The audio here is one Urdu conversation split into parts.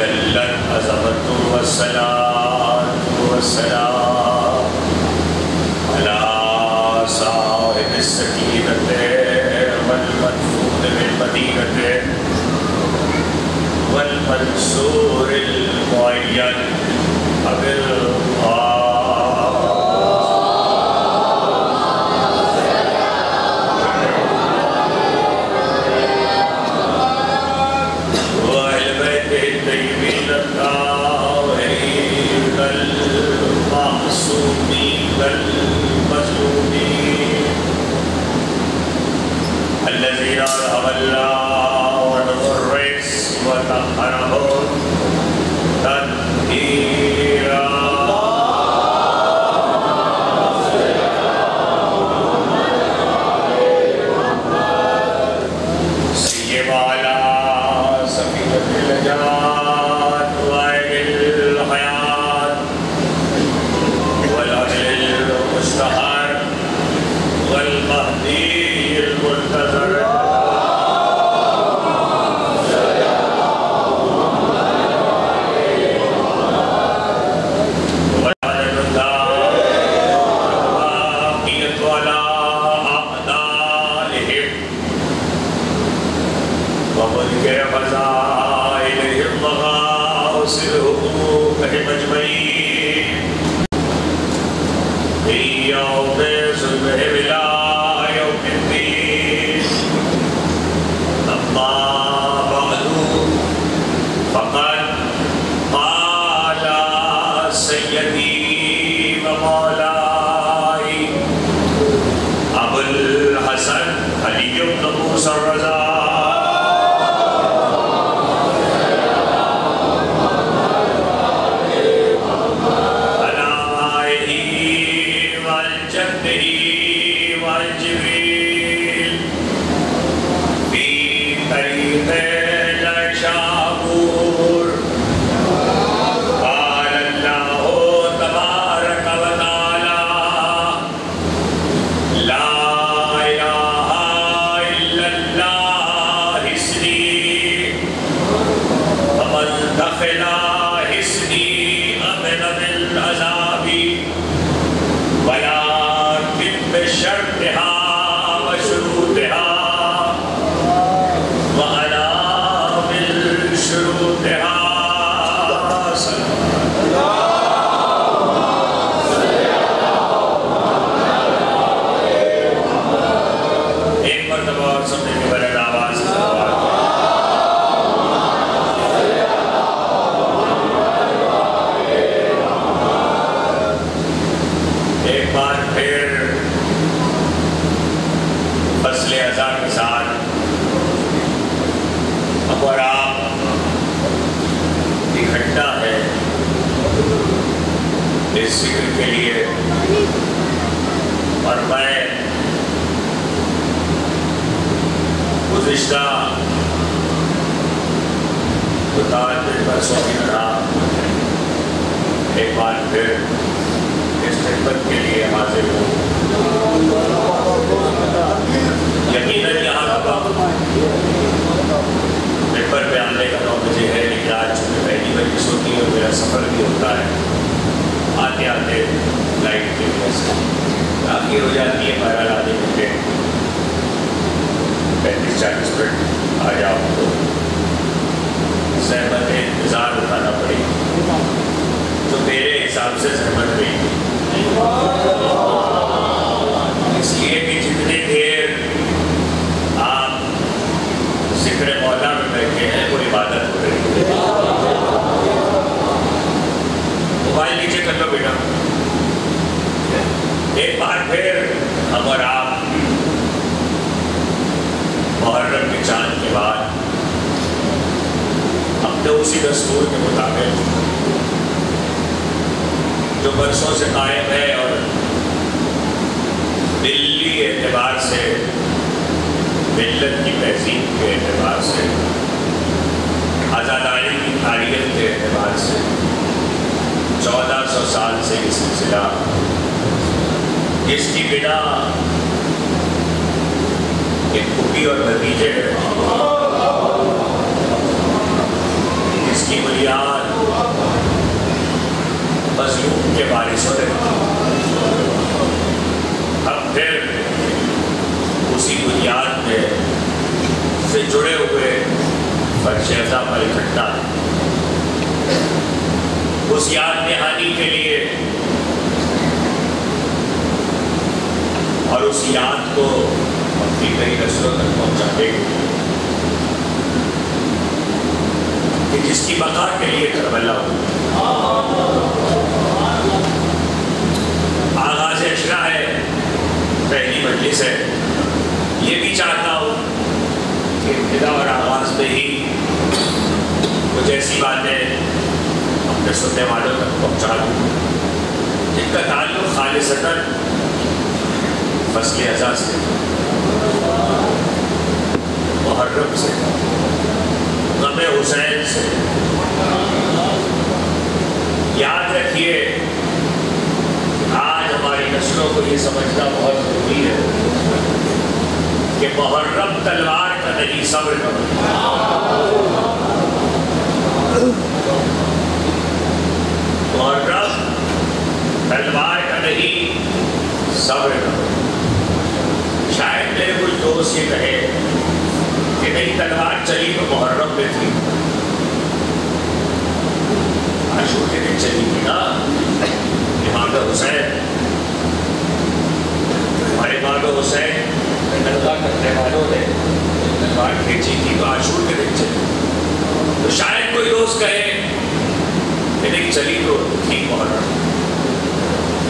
جلت عظمت والصلاة والسلام على صاحب السكينة والمدفون بالمدينة والمنصور المعين بالله الذين أرحم الله ونغرس وتطهرهم تطهيرا سيما على سفينة النجاة وعين الحياة والعدل المستحر والمهدي المنتظر جس کی بنا ایک پھوپھی اور بھتیجے کی بنیاد مظلوم کے وارثوں نے اب پھر اسی بنیاد میں سے جڑے ہوئے فرش افزا پر اکٹھا اس یاد دہانی کے لیے اور اس یاد کو اپنی کئی نسلوں تک پہنچانے کے لیے کہ جس کی بقا کے لیے کربلا ہو. آغاز اشرا ہے، پہلی مجلس ہے. یہ بھی چاہتا ہوں کہ ابتدا اور آغاز میں ہی کچھ ایسی باتیں اپنے سننے والوں تک پہنچا دوں جن کا تعلق خالصتاً فصل اضحیٰ سے، محرم سے، غم حسین سے. یاد رکھیے آج ہماری نسلوں کو یہ سمجھنا بہت ضروری ہے کہ محرم تلوار کا نہیں صبر کا. محرم تلوار کا نہیں صبر کا. شاید میرے کچھ دوست یہ کہے کہ نہیں تلوار چلی تو محرم میں تھی، عاشور کے دن چلی تھی نا. امام حسین، ہمارے امام حسین تلوار کرنے والوں نے تلوار کھینچی تھی تو عاشور کے دن چلی. تو شاید کوئی دوست کہے کہ نہیں چلی تو تھی محرم.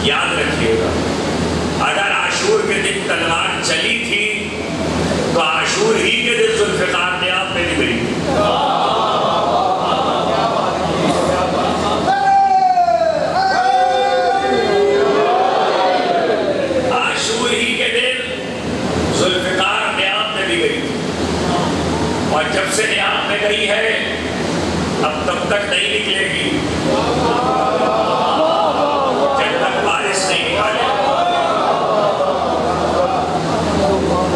یاد رکھیے گا اگر عاشور کے دن تلوار چلی تھی تو عاشور ہی کے دن ذوالفقار نے آپ میں بھی گئی تھی. عاشور ہی کے دن ذوالفقار نے آپ میں بھی گئی تھی. اور جب سے نیام میں گئی ہے اب تب تک نہیں نکلے گی جب تک بارش نہیں نکالے.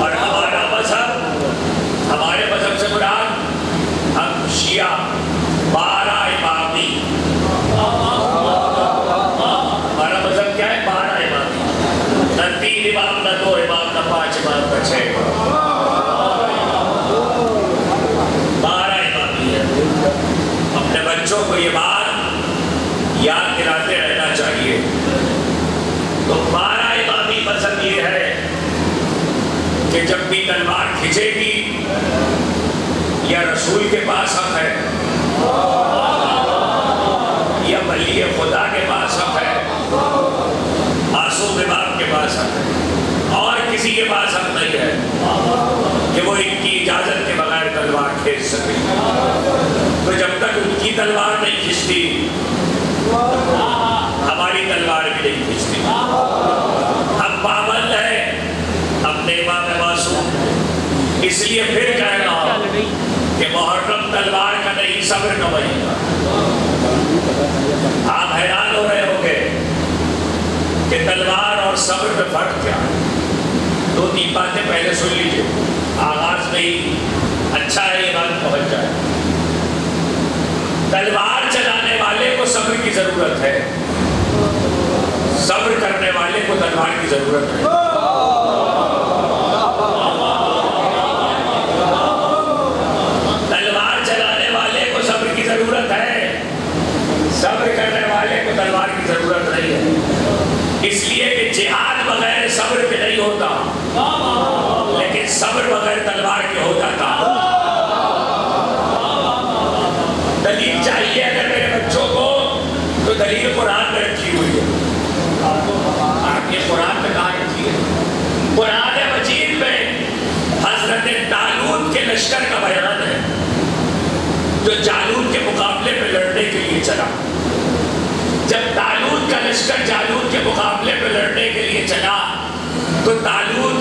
اور ہمارا مذہب، ہمارے مذہب سے مراد ہم شیعہ 12 امامی. ہمارا مذہب کیا ہے؟ 12 امامی. نہ 3 امام، نہ 2 امام، نہ 5 امام، نہ 6 امام. 12 امامی ہے. اپنے بچوں کو یہ بات یاد دلاتے رہنا چاہیے. تو 12 امامی مذہب یہ ہے کہ جب بھی تلوار کھچے گی یا رسول کے پاس حق ہے یا ولی خدا کے پاس حق ہے، معصوم امام کے پاس حق ہے، اور کسی کے پاس حق نہیں ہے کہ وہ ان کی اجازت کے بغیر تلوار کھینچ سکے. تو جب تک ان کی تلوار نہیں کھنچتی ہماری تلوار بھی نہیں کھنچتی. ہم پابند ہیں اپنے امام معصوم. اس لیے پھر کہہ رہا ہوں کہ محرم تلوار کا نہیں صبر کا مہینہ. آپ حیران ہو رہے ہوں گے کہ تلوار اور صبر میں فرق کیا ہے. 2-3 باتیں پہلے سن لیجیے، آغاز میں ہی اچھا ہے یہ بات پہنچ جائے. تلوار چلانے والے کو صبر کی ضرورت ہے، صبر کرنے والے کو تلوار کی ضرورت ہے. تلوار چلانے والے کو صبر کی ضرورت ہے، صبر کرنے والے کو تلوار کی ضرورت نہیں ہے. اس لیے کہ جہاد بغیر صبر کے نہیں ہوتا، لیکن صبر بغیر تلوار کے ہو جاتا. دلیل چاہیے اگر میرے بچوں کو تو دلیل قرآن میں رکھی ہوئی ہے. آپ یہ قرآن میں کہاں رکھی ہے؟ قرآن مجید میں حضرت طالوت کے لشکر کا بیان ہے جو جالوت کے مقابلے پہ لڑنے کے لیے چلا. جب طالوت کا لشکر جالوت کے مقابلے پہ لڑنے کے لیے چلا تو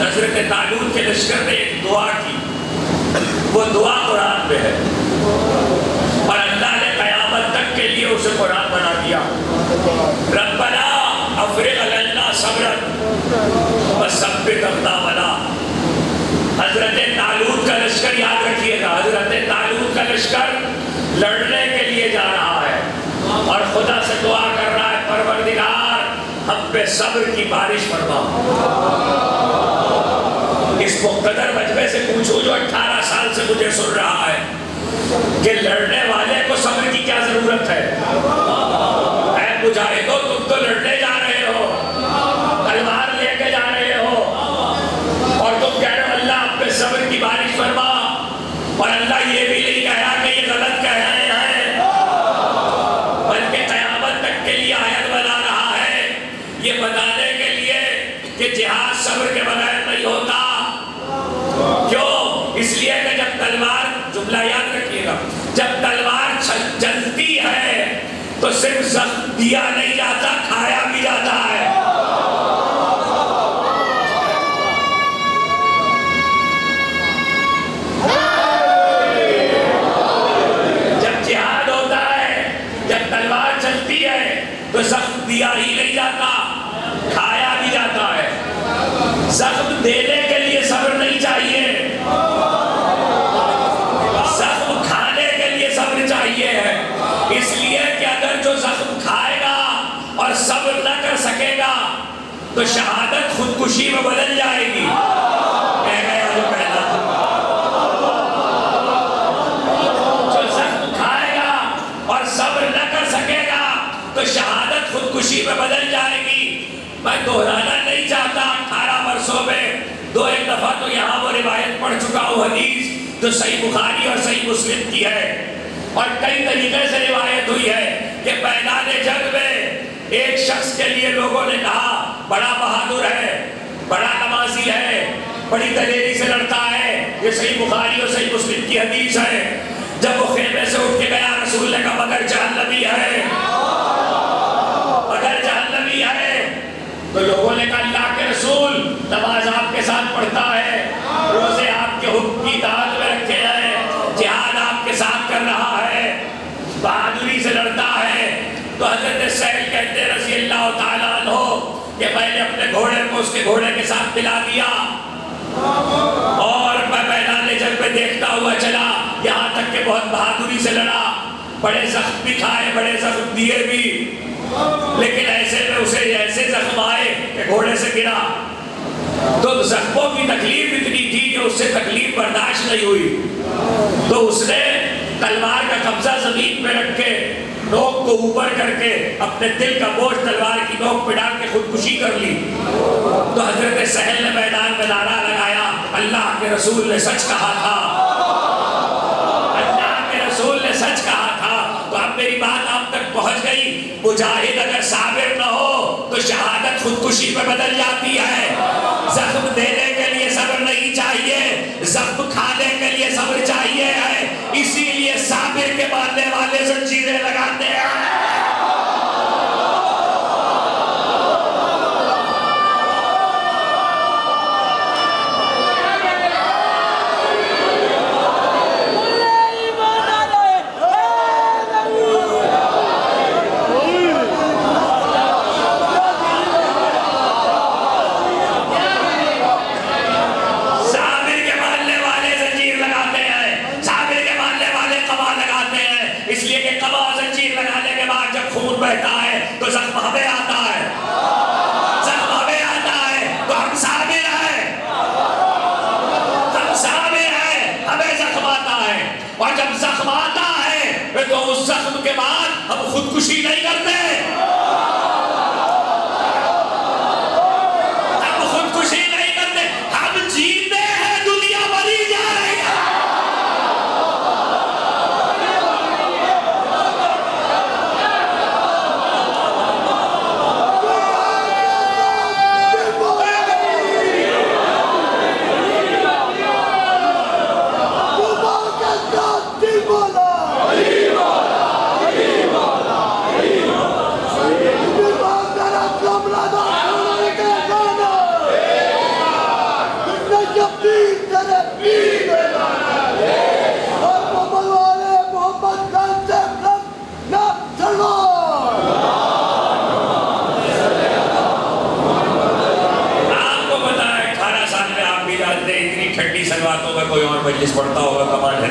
حضرت طالوت کے لشکر نے ایک دعا کی. وہ دعا قرآن میں ہے اور اللہ نے قیامت تک کے لیے اسے قرآن بنا دیا. ربنا افرغ علینا صبرا وثبت اقدامنا. حضرت طالوت کا لشکر یاد رکھیے گا، حضرت طالوت کا لشکر لڑنے کے لیے جا رہا ہے اور خدا سے دعا کر رہا ہے پروردگار ہم پہ صبر کی بارش فرما. اس مقتدر مجمع سے پوچھو جو 18 سال سے مجھے سن رہا ہے کہ لڑنے والے کو صبر کی کیا ضرورت ہے؟ اے مجاہدو تم تو لڑنے جا رہے ہو, تلوار لے کے جا رہے ہو اور تم کہہ رہے ہو اللہ ہم پہ صبر کی بارش فرما, اور اللہ یہ بھی نہیں کہہ رہا کہ یہ غلط کہہ رہے ہیں بلکہ قیامت تک کے لیے آیت بنا رہا ہے یہ بتانے کے لیے کہ جہاد صبر کے بغیر نہیں ہوتا. کیوں؟ اس لیے کہ جب تلوار, جملہ یاد رکھیے گا, جب تلوار چلتی ہے تو صرف زخم دیا نہیں جاتا, کھایا بھی جاتا ہے. جب جہاد ہوتا ہے, جب تلوار چلتی ہے تو زخم دیا ہی نہیں جاتا, کھایا بھی جاتا ہے. زخم دینے کے لیے صبر نہیں چاہیے, زخم کھانے کے لیے صبر چاہیے ہے. اس لیے کہ اگر جو زخم کھائے گا اور صبر نہ کر سکے گا تو شہادت خودکشی میں بدل جائے گی. جو زخم کھائے گا اور صبر نہ کر سکے گا تو شہادت خودکشی میں بدل جائے گی. میں دہرانا نہیں چاہتا, 18 برسوں میں 2-1 دفعہ تو یہاں وہ روایت پڑھ چکا ہوں حدیث جو صحیح بخاری اور صحیح مسلم کی ہے, اور کئی طریقے سے روایت ہوئی ہے کہ میدان جنگ میں ایک شخص کے لیے لوگوں نے کہا بڑا بہادر ہے, بڑا نمازی ہے, بڑی دلیری سے لڑتا ہے. یہ صحیح بخاری اور صحیح مسلم کی حدیث ہے. جب وہ خیمے سے اٹھ کے گیا رسول نے کہا مگر جہنمی ہے, مگر جہنمی ہے. تو لوگوں نے کہا اللہ کے رسول نماز آپ کے ساتھ پڑھتا ہے, روزے آپ کے حکم کی اطاعت میں رکھے ہیں, جہاد آپ کے ساتھ کر رہا ہے, بہادری سے لڑتا ہے. تو حضرت سہل کہتے ہیں رضی اللہ تعالیٰ عنہ کہ میں نے اپنے گھوڑے کو اس کے گھوڑے کے ساتھ ملا دیا اور میں میدان جنگ میں دیکھتا ہوا چلا یہاں تک کہ بہت بہادری سے لڑا, بڑے زخم بھی کھائے, بڑے زخم دیے بھی, لیکن ایسے میں اسے ایسے زخم آئے کہ گھوڑے سے گرا. تو زخموں کی تکلیف اتنی تھی کہ اس سے تکلیف برداشت نہیں ہوئی, تو اس نے تلوار کا قبضہ زمین پہ رکھ کے نوک کو اوپر کر کے اپنے دل کا بوجھ تلوار کی نوک پہ ڈال کے خودکشی کر لی. تو حضرت سہل نے میدان میں نعرہ لگایا اللہ کے رسول نے سچ کہا تھا, اللہ کے رسول نے سچ کہا تھا. تو اب میری بات آپ تک پہنچ گئی. مجاہد اگر صابر نہ ہو تو شہادت خودکشی پہ بدل جاتی ہے. زخم دینے کے لیے صبر نہیں چاہیے, زخم کھانے کے لیے صبر چاہیے ہے. اسی لیے صابر کے ماننے والے زنجیریں لگاتے ہیں. بہتا ہے تو زخم ہمیں آتا ہے, زخم ہمیں آتا ہے تو ہم صابر ہیں, ہم صابر ہیں, ہمیں زخم آتا ہے. اور جب زخم آتا ہے تو اس زخم کے بعد ہم خودکشی نہیں کرتے, ہم خودکشی نہیں کرتے, ہم جیتے ہیں, دنیا مری جا رہی ہے. کوئی اور مجلس پڑھتا ہوگا کمانڈ ہے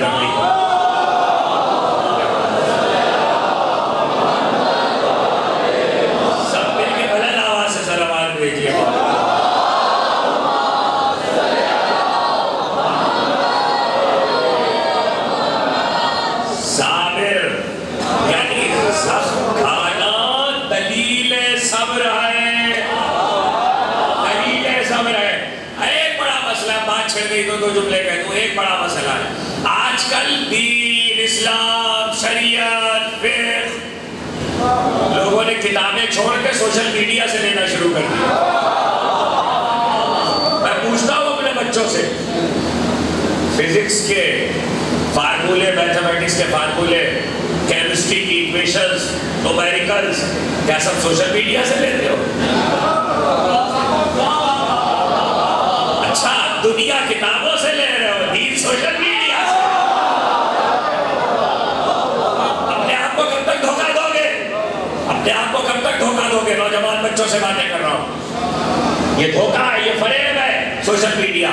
گئی تو 2 جملے کہہ دوں. ایک بڑا مسئلہ ہے آج کل دین، اسلام، شریعت، فقہ، لوگوں نے کتابیں چھوڑ کے سوشل میڈیا سے لینا شروع کر دیا. میں پوچھتا ہوں اپنے بچوں سے فزکس کے فارمولے، میتھمیٹکس کے فارمولے، کیمسٹری کی ایکویشنز، نومیریکلز کیا سب سوشل میڈیا سے لیتے ہو؟ اچھا دنیا کتابوں سے لے رہے ہو، دین سوشل میڈیا سے. اپنے آپ کو کب تک دھوکہ دو گے؟ اپنے آپ کو کب تک دھوکہ دو گے؟ نوجوان بچوں سے باتیں کر رہا ہوں. یہ دھوکہ ہے، یہ فریب ہے سوشل میڈیا.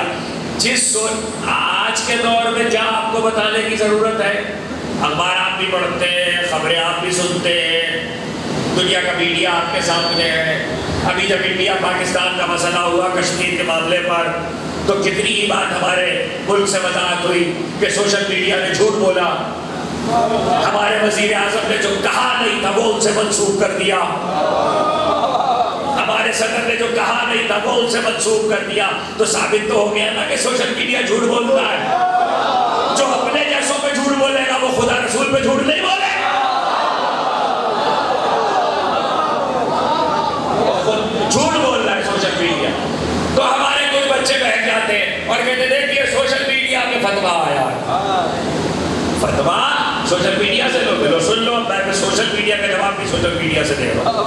آج کے دور میں کیا آپ کو بتانے کی ضرورت ہے؟ اخبار آپ بھی پڑھتے ہیں، خبریں آپ بھی سنتے ہیں، دنیا کا میڈیا آپ کے سامنے ہے. ابھی جب انڈیا پاکستان کا مسئلہ ہوا کشمیر کے معاملے پر تو کتنی ہی بات ہمارے ملک سے وضاحت ہوئی کہ سوشل میڈیا نے جھوٹ بولا. ہمارے وزیر اعظم نے جو کہا نہیں تھا وہ ان سے منسوخ کر دیا. ہمارے صدر نے جو کہا نہیں تھا وہ ان سے منسوخ کر دیا. تو ثابت تو ہو گیا نا کہ سوشل میڈیا جھوٹ بولتا ہے. جو اپنے جیسوں پہ جھوٹ بولے گا وہ خدا رسول پہ جھوٹ نہیں بولے گا. جھوٹ بول رہا ہے سوشل میڈیا. تو ہمارے کچھ بچے بیٹھ جاتے ہیں اور کہتے دیکھیے سوشل میڈیا پہ فتویٰ آیا ہے. فتویٰ سوشل میڈیا سے لو سن لو. میں سوشل میڈیا کا جواب بھی سوشل میڈیا سے دے رہا ہوں.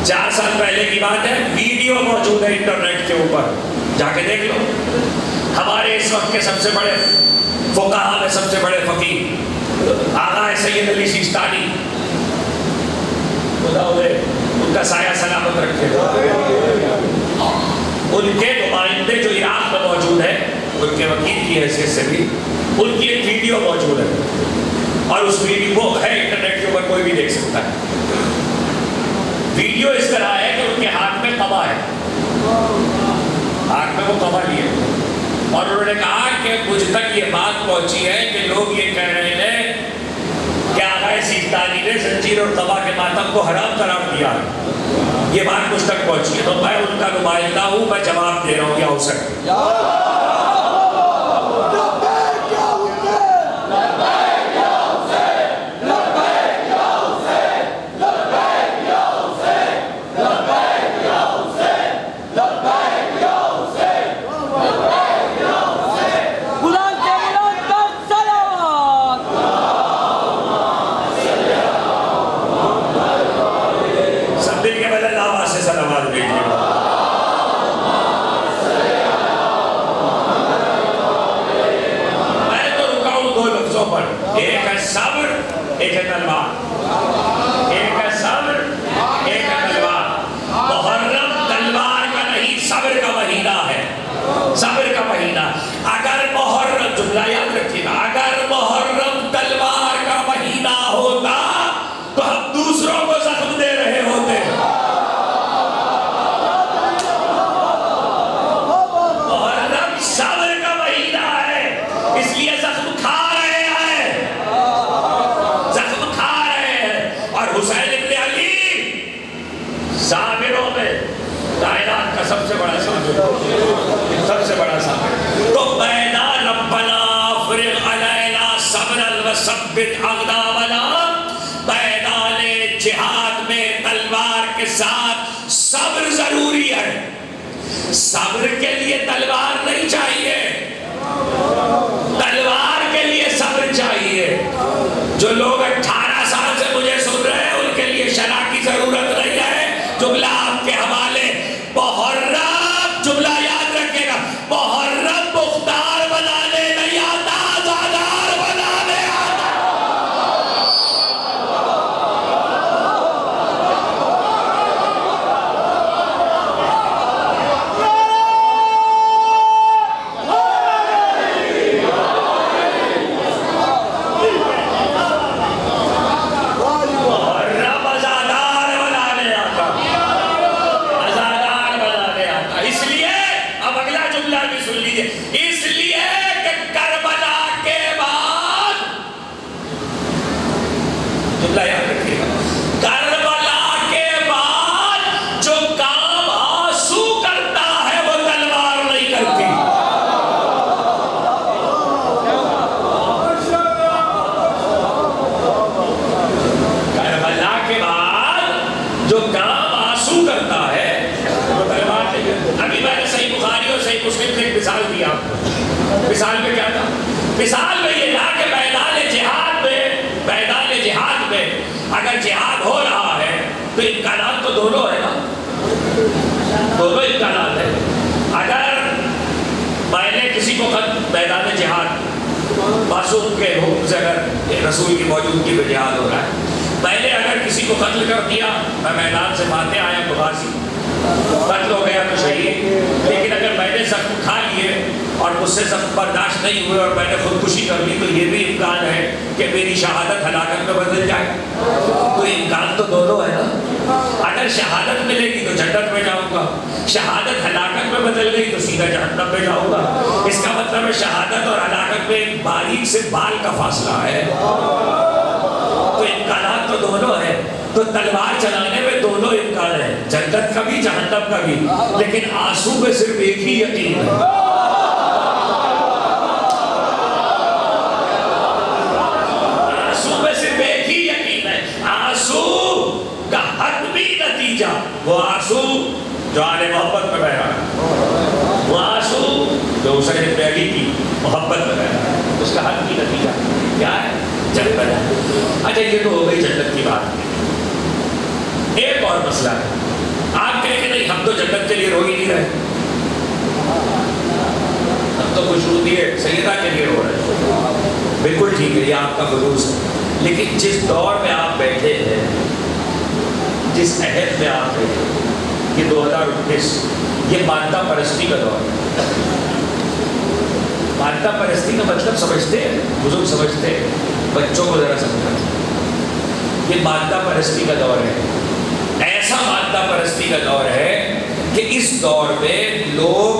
4 سال پہلے کی بات ہے، ویڈیو موجود ہے انٹرنیٹ کے اوپر، جا کے دیکھ لو. ہمارے اس وقت کے سب سے بڑے فقہاء میں سب سے بڑے فقیہ آغا سید علی سیستانی، خدا ان کا سایہ سلامت رکھے. ان کے نمائندے جو عراق میں موجود ہیں، ان کے وکیل کی حیثیت سے بھی ان کی ایک ویڈیو موجود ہے اور اس ویڈیو وہ ہے انٹرنیٹ کے اوپر کوئی بھی دیکھ سکتا ہے. ویڈیو اس طرح ہے کہ ان کے ہاتھ میں قبا ہے، ہاتھ میں وہ قبا لیے اور انہوں نے کہا کہ مجھ تک یہ بات پہنچی ہے کہ لوگ یہ کہہ رہے ہیں کہ آغا سیستانی نے زنجیر اور قبا کے ماتم کو حرام قرار دیا ہے. یہ بات مجھ تک پہنچی ہے تو میں ان کا نمائندہ ہوں، میں جواب دے رہا ہوں. یا حسین ایک ہے صبر، ایک ہے تلوار. ایک ہے صبر، ایک ہے تلوار. محرم تلوار کا نہیں صبر کا مہینہ ہے. صبر کا مہینہ. اگر محرم، جملہ یاد رکھیے گا، اگر محرم تلوار کا مہینہ ہوتا تو ہم دوسروں کو زخم دے رہے ہوتے. محرم صبر کا مہینہ ہے، اس لیے زخم کھا حسین ابن علی صابروں میں کائنات کا سب سے بڑا صابر، سب سے بڑا صابر. تو بینا ربنا افرغ علینا صبرا وثبت اقدامنا. میدان جہاد میں تلوار کے ساتھ صبر ضروری ہے. صبر کے لیے تلوار نہیں چاہیے، تلوار کے لیے صبر چاہیے. جو لوگ 18 سال سے مجھے سن رہے ہیں ان کے لیے شرح کی ضرورت نہیں ہے. جملہ آپ کے حوالے، محرم، جملہ یاد رکھے گا، محرم مختار بنانے نہیں آتا، آزادار بنانے آتا. جو کام آنسو کرتا ہے وہ تلوار نہیں کرتا. ابھی میں نے صحیح بخاری اور صحیح مسلم سے ایک مثال دیا. مثال میں کیا تھا؟ مثال میں یہ تھا کہ میدان جہاد میں اگر جہاد ہو رہا ہے تو امکانات تو دونوں ہے نا, دونوں امکانات ہیں. اگر میں نے کسی کو خط میدان جہاد معصوم کے حکم سے اگر رسول کی موجودگی میں جہاد ہو رہا ہے, میں نے اگر کسی کو قتل کر دیا, میں میدان سے فاتح آیا تو غازی, قتل ہو گیا تو شہید. لیکن اگر میں نے زخم کھا لیے اور مجھ سے زخم برداشت نہیں ہوئے اور میں نے خودکشی کر لی تو یہ بھی امکان ہے کہ میری شہادت ہلاکت میں بدل جائے. تو امکان تو دونوں ہے نا. اگر شہادت ملے گی تو جنت میں جاؤں گا, شہادت ہلاکت میں بدل گئی تو سیدھا جہنم میں جاؤں گا. اس کا مطلب ہے شہادت اور ہلاکت میں ایک باریک سے بال کا فاصلہ ہے. تو امکانات تو دونوں ہیں. تو تلوار چلانے میں دونوں امکان ہیں, جنت کا بھی جہنم کا بھی. لیکن آنسو میں صرف ایک ہی یقین ہے. آنسو میں صرف ایک ہی یقین ہے. آنسو کا حتمی نتیجہ وہ آنسو جو آل محبت میں بہ رہا ہے, وہ آنسو جو حسین ابن علی کی محبت میں بہ رہا ہے, اس کا حتمی نتیجہ کیا ہے؟ جنت ہے. اچھا یہ تو ہو گئی جنت کی بات. ایک اور مسئلہ ہے. آپ کہیں کہ نہیں ہم تو جنت کے لیے رو ہی نہیں رہے, ہم تو خوشنودی سیدہ کے لیے رو رہے ہیں. بالکل ٹھیک ہے, یہ آپ کا خلوص ہے. لیکن جس دور میں آپ بیٹھے ہیں, جس عہد میں آپ بیٹھے ہیں, یہ 2019 یہ مادہ پرستی کا دور ہے. مادہ پرستی کا مطلب سمجھتے ہیں بزرگ, سمجھتے ہیں, بچوں کو ذرا سمجھا. یہ مادہ پرستی کا دور ہے. ایسا مادہ پرستی کا دور ہے کہ اس دور میں لوگ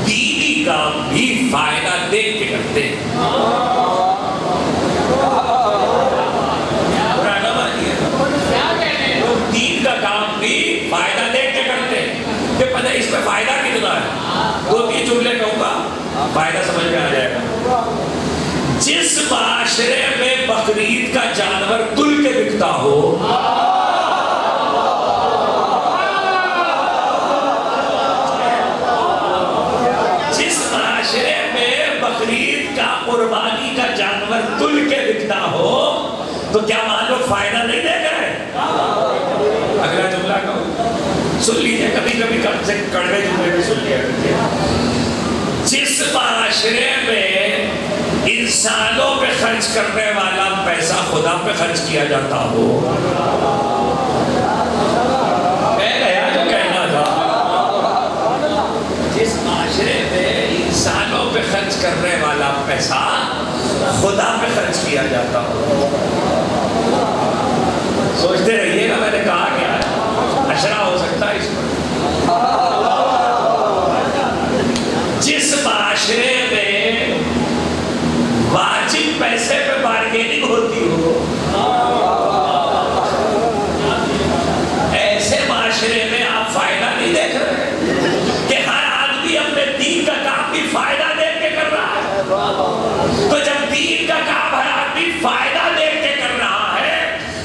دینی کام بھی فائدہ دیکھ کے کرتے ہیں. لوگ دین کا کام بھی فائدہ دیکھ کے کرتے ہیں کہ پتہ اس میں فائدہ کتنا ہے. 2-3 جملے کہوں گا, فائدہ سمجھ میں آ جائے گا. جس معاشرے میں بقرعید کا جانور تل کے بکتا ہو, جس معاشرے میں بقرعید کا قربانی کا جانور تل کے بکتا ہو, تو کیا مان لوگ فائدہ نہیں دے کر ہے؟ اگلا جملہ کہوں, سن لیجیے, کبھی کبھی کم سے کڑوے جملے بھی سن لیا کرتے. جس معاشرے میں انسانوں پہ خرچ کرنے والا پیسہ خدا پہ خرچ کیا جاتا ہو, میں گیا جو کہنا تھا, جس معاشرے میں انسانوں پہ خرچ کرنے والا پیسہ خدا پہ خرچ کیا جاتا ہو. سوچتے رہیے گا میں نے کہا کیا ہے, اشرا ہو سکتا ہے اس پر. جس معاشرے میں واجب پیسے پہ بارگیننگ ہوتی ہو, ایسے معاشرے میں آپ فائدہ نہیں دیکھ رہے کہ ہر آدمی اپنے دین کا کام بھی فائدہ دیکھ کے کر رہا ہے. تو جب دین کا کام ہر آدمی فائدہ دیکھ کے کر رہا ہے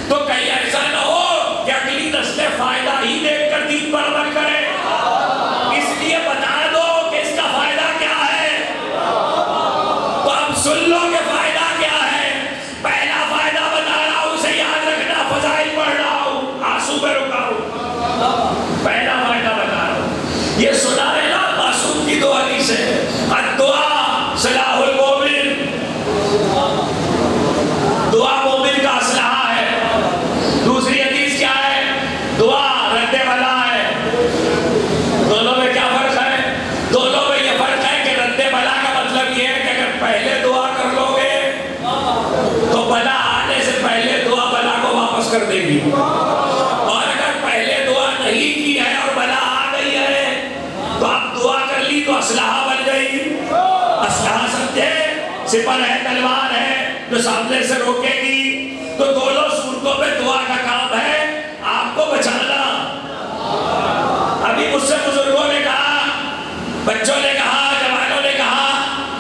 تو کہیں ایسا نہ ہو کہ اگلی نسلیں فائدہ ہی دیکھ کر دین پر عمل کریں. اس لیے بتا دو کہ اس کا فائدہ کیا ہے. تو اب سن لو کہ فائدہ کیا ہے. پہلا فائدہ بتا رہا ہوں, اسے یاد رکھنا, فضائل پڑھ رہا ہوں, آنسو پہ رکا ہوں. پہلا فائدہ بتا رہا ہوں, یہ سنا ہے نا معصوم کی 2 حدیثیں. الدعا سلاح المومن, دعا مومن کا اسلحہ ہے. دوسری حدیث کیا ہے؟ دعا رد بلا ہے. دونوں میں کیا فرق ہے؟ دونوں میں یہ فرق ہے کہ رد بلا کا مطلب یہ ہے کہ اگر پہلے دعا کر لو گے تو بلا آنے سے پہلے دعا بلا کو واپس کر دے گی, اور اگر پہلے دعا نہیں کی ہے اور بلا آ گئی ہے تو آپ دعا کر لی تو اسلحہ بن گئی. اسلحہ سمجھے, سپر ہے, تلوار ہے جو سامنے سے روکے گی. تو دونوں صورتوں میں دعا کا کام ہے آپ کو بچانا. ابھی مجھ سے بزرگوں نے کہا, بچوں نے کہا, جوانوں نے کہا,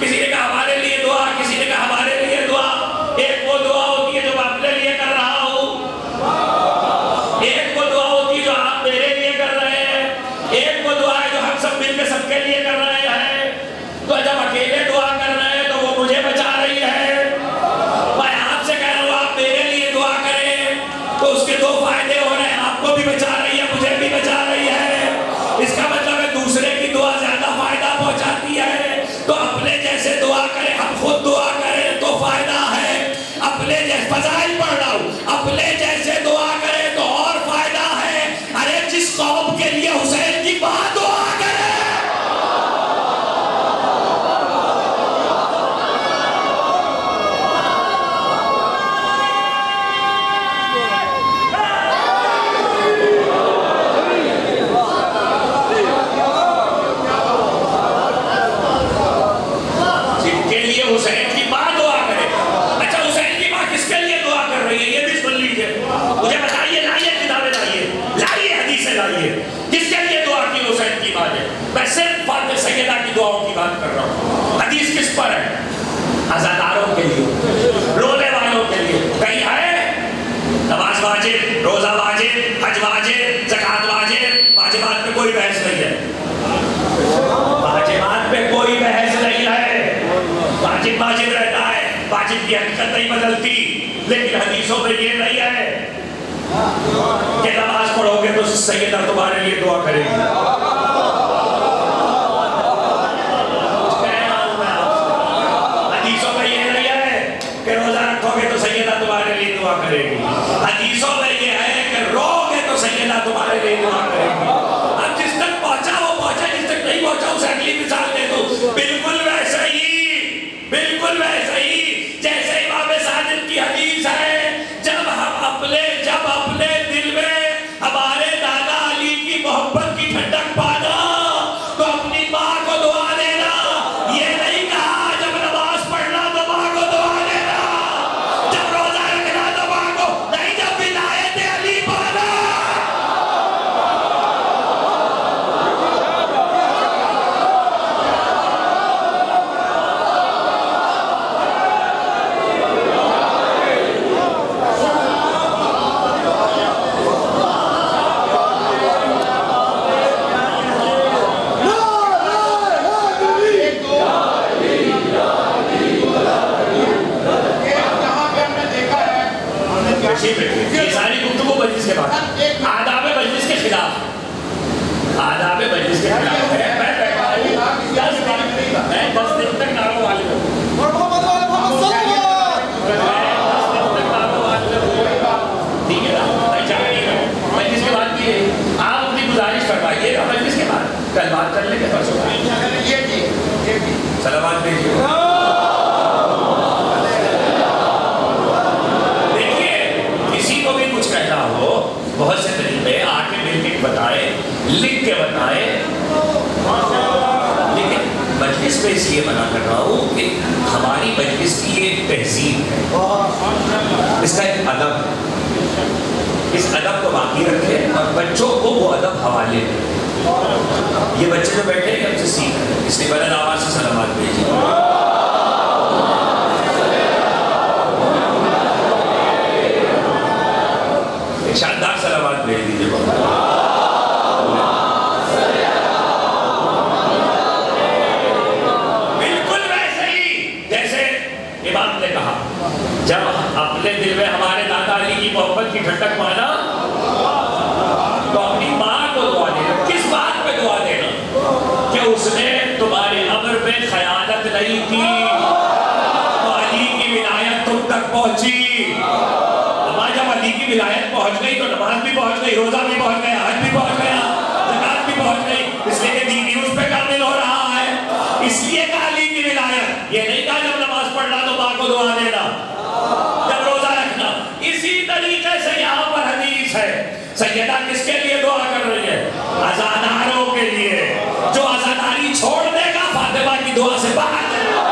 کسی نے کہا ہمارے لیے دعا, کسی نے کہا ہمارے لیے دعا. ایک وہ دعا ہوتی ہے جو میں اپنے لیے کر رہا ہوں, ایک وہ دعا ہوتی کو بھی بچا رہی ہے, مجھے بھی بچا رہی ہے. اس کا مطلب ہے دوسرے کی دعا زیادہ فائدہ پہنچاتی ہے. تو اپنے جیسے دعا کریں, ہم خود دعا کریں تو فائدہ ہے. اپنے جیسے فضائل پڑھ رہا ہوں, اپنے جیسے دعا کریں تو اور فائدہ ہے. ارے جس قوم کے لیے حسین کی بات دعا کرے. میں صرف فاطمہ سیدہ کی دعاؤں کی بات کر رہا ہوں. حدیث کس پر ہے؟ عزاداروں کے لیے, رونے والوں کے لیے. کہیں ہے نماز واجب, روزہ واجب, حج واجب, زکات واجب, واجبات پہ کوئی بحث نہیں ہے. واجبات پہ کوئی بحث نہیں ہے. واجب واجب رہتا ہے, واجب کی حقیقت نہیں بدلتی. لیکن حدیثوں میں یہ نہیں ہے کہ نماز پڑھو گے تو سیدہ تمہارے لیے دعا کرے گی. کرے گی. حدیثوں میں یہ ہے کہ رو گے تو سیدہ تمہارے لیے دعا کرے گی. اب جس تک پہنچا وہ پہنچا, جس تک نہیں پہنچا اسے اگلی مثال دے دو. بالکل ویسے ہی جیسے امام صادق کی حدیث ہے, جب اپنے دل میں ہمارے دادا علی کی محبت کی ٹھنڈک پانا تو اپنی ماں کو دعا دینا. یہ نہیں کہا جب نماز پڑھنا تو ماں کو دعا دینا, جب روزہ رکھنا تو ماں کو نہیں, جب ولایت علی پانا. یہ ساری گفتگو مجلس کے بعد آداب مجلس کے خلاف ہے. میں 10 دن تک ناروں والے ہوں. ٹھیک ہے نا, میں چاہ نہیں رہا ہوں. مجلس کے بعد بھی آپ اپنی گزارش فرمائیے گا. مجلس کے بعد کل بات کر لیں گے, پرسوں سلامات بھیجیے. بہت سے طریقے آ کے مل کے بتائے, لکھ کے بتائے, لیکن مجلس میں اس لیے منع کر رہا ہوں کہ ہماری مجلس کی یہ ایک تہذیب ہے, اس کا ایک ادب ہے. اس ادب کو باقی رکھے اور بچوں کو وہ ادب حوالے دیں. یہ بچے جو بیٹھے ہیں ہم سے سیکھ رہے ہیں, اس لیے بلند آواز سے سلامات بھیجیے. شاندار سلامات بھیج دیجیے. بالکل ویسے ہی جیسے امام نے کہا, جب اپنے دل میں ہمارے دادا علی کی محبت کی ٹھنڈک پانا تو اپنی ماں کو دعا دینا. کس بات پہ دعا دینا؟ کہ اس نے تمہارے امر میں خیانت نہیں کی, تو علی کی ولایت تم تک پہنچی. جب علی کی ولایت پہنچ گئی تو نماز بھی پہنچ گئی, روزہ بھی پہنچ گیا, حج بھی پہنچ گیا, زکات بھی پہنچ گئی. اس لیے کہ دین اس پہ کامل ہو رہا ہے. اس لیے کہ علی کی ولایت, یہ نہیں کہا جب نماز پڑھنا تو ماں کو دعا دینا, جب روزہ رکھنا. اسی طریقے سے یہاں پر حدیث ہے, سیدہ کس کے لیے دعا کر رہی ہے؟ عزاداروں کے لیے. جو عزاداری چھوڑ دے گا فاطمہ کی دعا سے باہر جائے گا.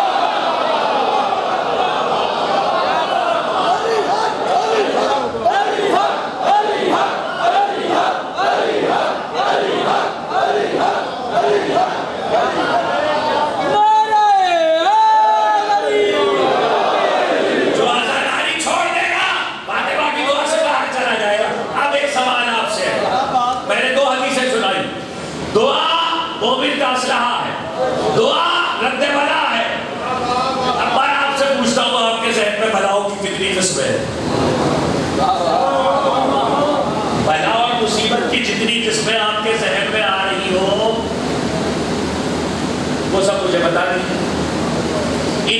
بلا اور مصیبت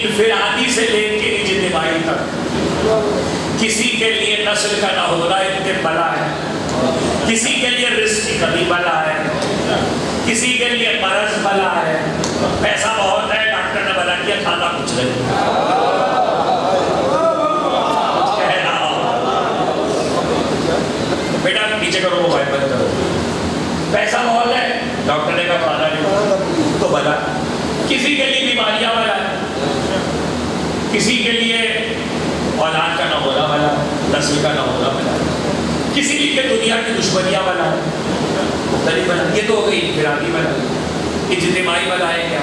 انفرادی سے لے کے اجتماعی تک کسی کے لیے نسل کا نہ ہونا ایک بلا ہے، کسی کے لیے رزق کی کمی بلا ہے، کسی کے لیے مرض بلا ہے، پیسہ بہت ہے ڈاکٹر نے بنا کیا کھانا کچھ نہیں، بیٹا نیچے کرو موبائل بند کرو، پیسہ بہت ہے ڈاکٹر نے کہا کھانا نہیں تو بلا، کسی کے لیے بیماریاں بلا ہے، کسی کے لیے اولاد کا نہ ہونا بلا، نسل کا نہ ہونا بلا، کسی لیے دنیا کی دشمنیاں بلا، مختلف بلا، یہ تو ہو گئی انفرادی بلا۔ اجتماعی بلائیں کیا؟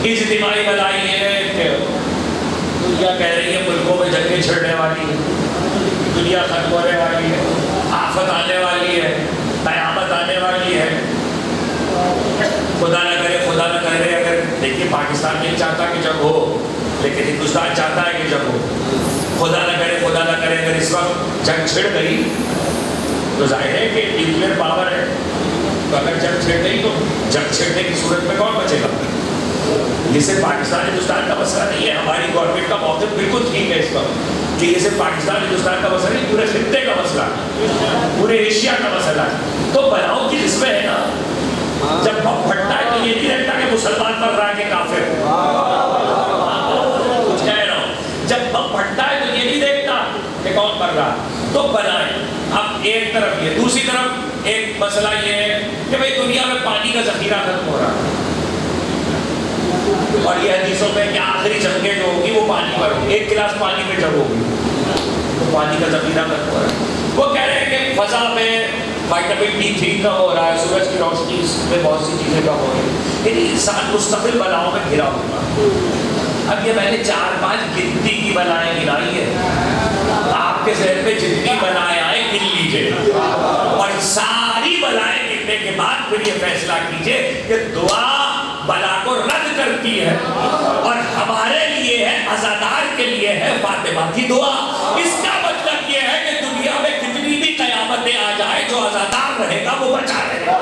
اجتماعی بلائیں یہ ہے کہ دنیا کہہ رہی ہے ملکوں میں جنگیں چھڑنے والی ہے، دنیا ختم ہونے والی ہے، آفت آنے والی ہے، قیامت آنے والی ہے، خدا نہ کرے اگر دیکھیے پاکستان نہیں چاہتا کہ جنگ ہو، لیکن ہندوستان چاہتا ہے کہ جنگ ہو، خدا نہ کرے اگر اس وقت جنگ چھڑ گئی تو ظاہر ہے کہ نیوکلیر پاور ہے، تو اگر جنگ چھڑ گئی تو جنگ چھڑنے کی صورت میں کون بچے گا؟ یہ صرف پاکستان ہندوستان کا مسئلہ نہیں ہے، ہماری گورنمنٹ کا موقف بالکل ٹھیک ہے اس وقت کہ یہ صرف پاکستان ہندوستان کا مسئلہ نہیں، پورے خطے کا مسئلہ ہے، پورے ایشیا کا مسئلہ ہے۔ تو بناؤ کی جس میں ہے نا، جب بم پھٹتا ہے تو یہ نہیں رہتا کہ مسلمان مر رہا ہے کہ کافر، کچھ کہہ رہا ہوں، جب بم پھٹتا ہے تو یہ نہیں دیکھتا کہ کون مر رہا، تو بنائیں۔ اب ایک طرف یہ، دوسری طرف ایک مسئلہ یہ ہے کہ بھئی دنیا میں پانی کا ذخیرہ ختم ہو رہا ہے، اور یہ حدیثوں میں کہ آخری جنگیں جو ہوگی وہ پانی پر ہوگی، ایک گلاس پانی میں جب ہوگی تو پانی کا ذخیرہ ختم ہو رہا ہے۔ وہ کہہ رہے ہیں کہ فضا میں وائٹامن D3 کم ہو رہا ہے، سورج کی روشنی میں بہت سی چیزیں کم ہو رہی ہیں، یعنی انسان مستقل بلاؤں میں گھرا ہوگا۔ اب یہ میں نے 4-5 گنتی کی بلائیں گرائی ہے، آپ کے ذہن میں جتنی بلائیں آئیں گن لیجئے، اور ساری بلائیں گننے کے بعد پھر یہ فیصلہ کیجئے کہ دعا بلا کو رد کرتی ہے، اور ہمارے لیے ہے، عزادار کے لیے ہے فاطمہ کی دعا۔ اس کا مطلب یہ ہے کہ دنیا میں کتنی بھی قیامتیں آ جائے، جو عزادار رہے گا وہ بچا رہے گا۔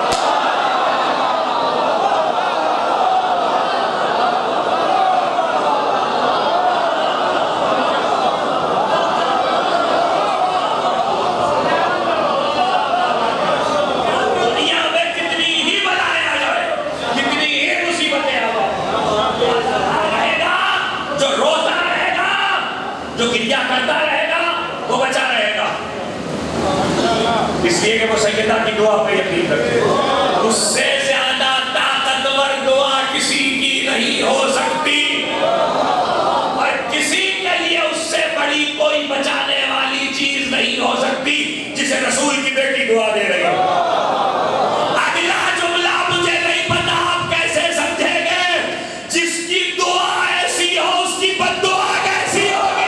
اس لیے کہ وہ سیدہ کی دعا پہ یقین رکھتے ہیں، اس سے زیادہ طاقتور دعا کسی کی نہیں ہو سکتی، اور کسی کے لیے اس سے بڑی کوئی بچانے والی چیز نہیں ہو سکتی جسے رسول کی بیٹی دعا دے رہی ہے۔ اگلا جملہ مجھے نہیں پتا آپ کیسے سمجھیں گے، جس کی دعا ایسی ہو اس کی بد دعا کیسی ہوگی۔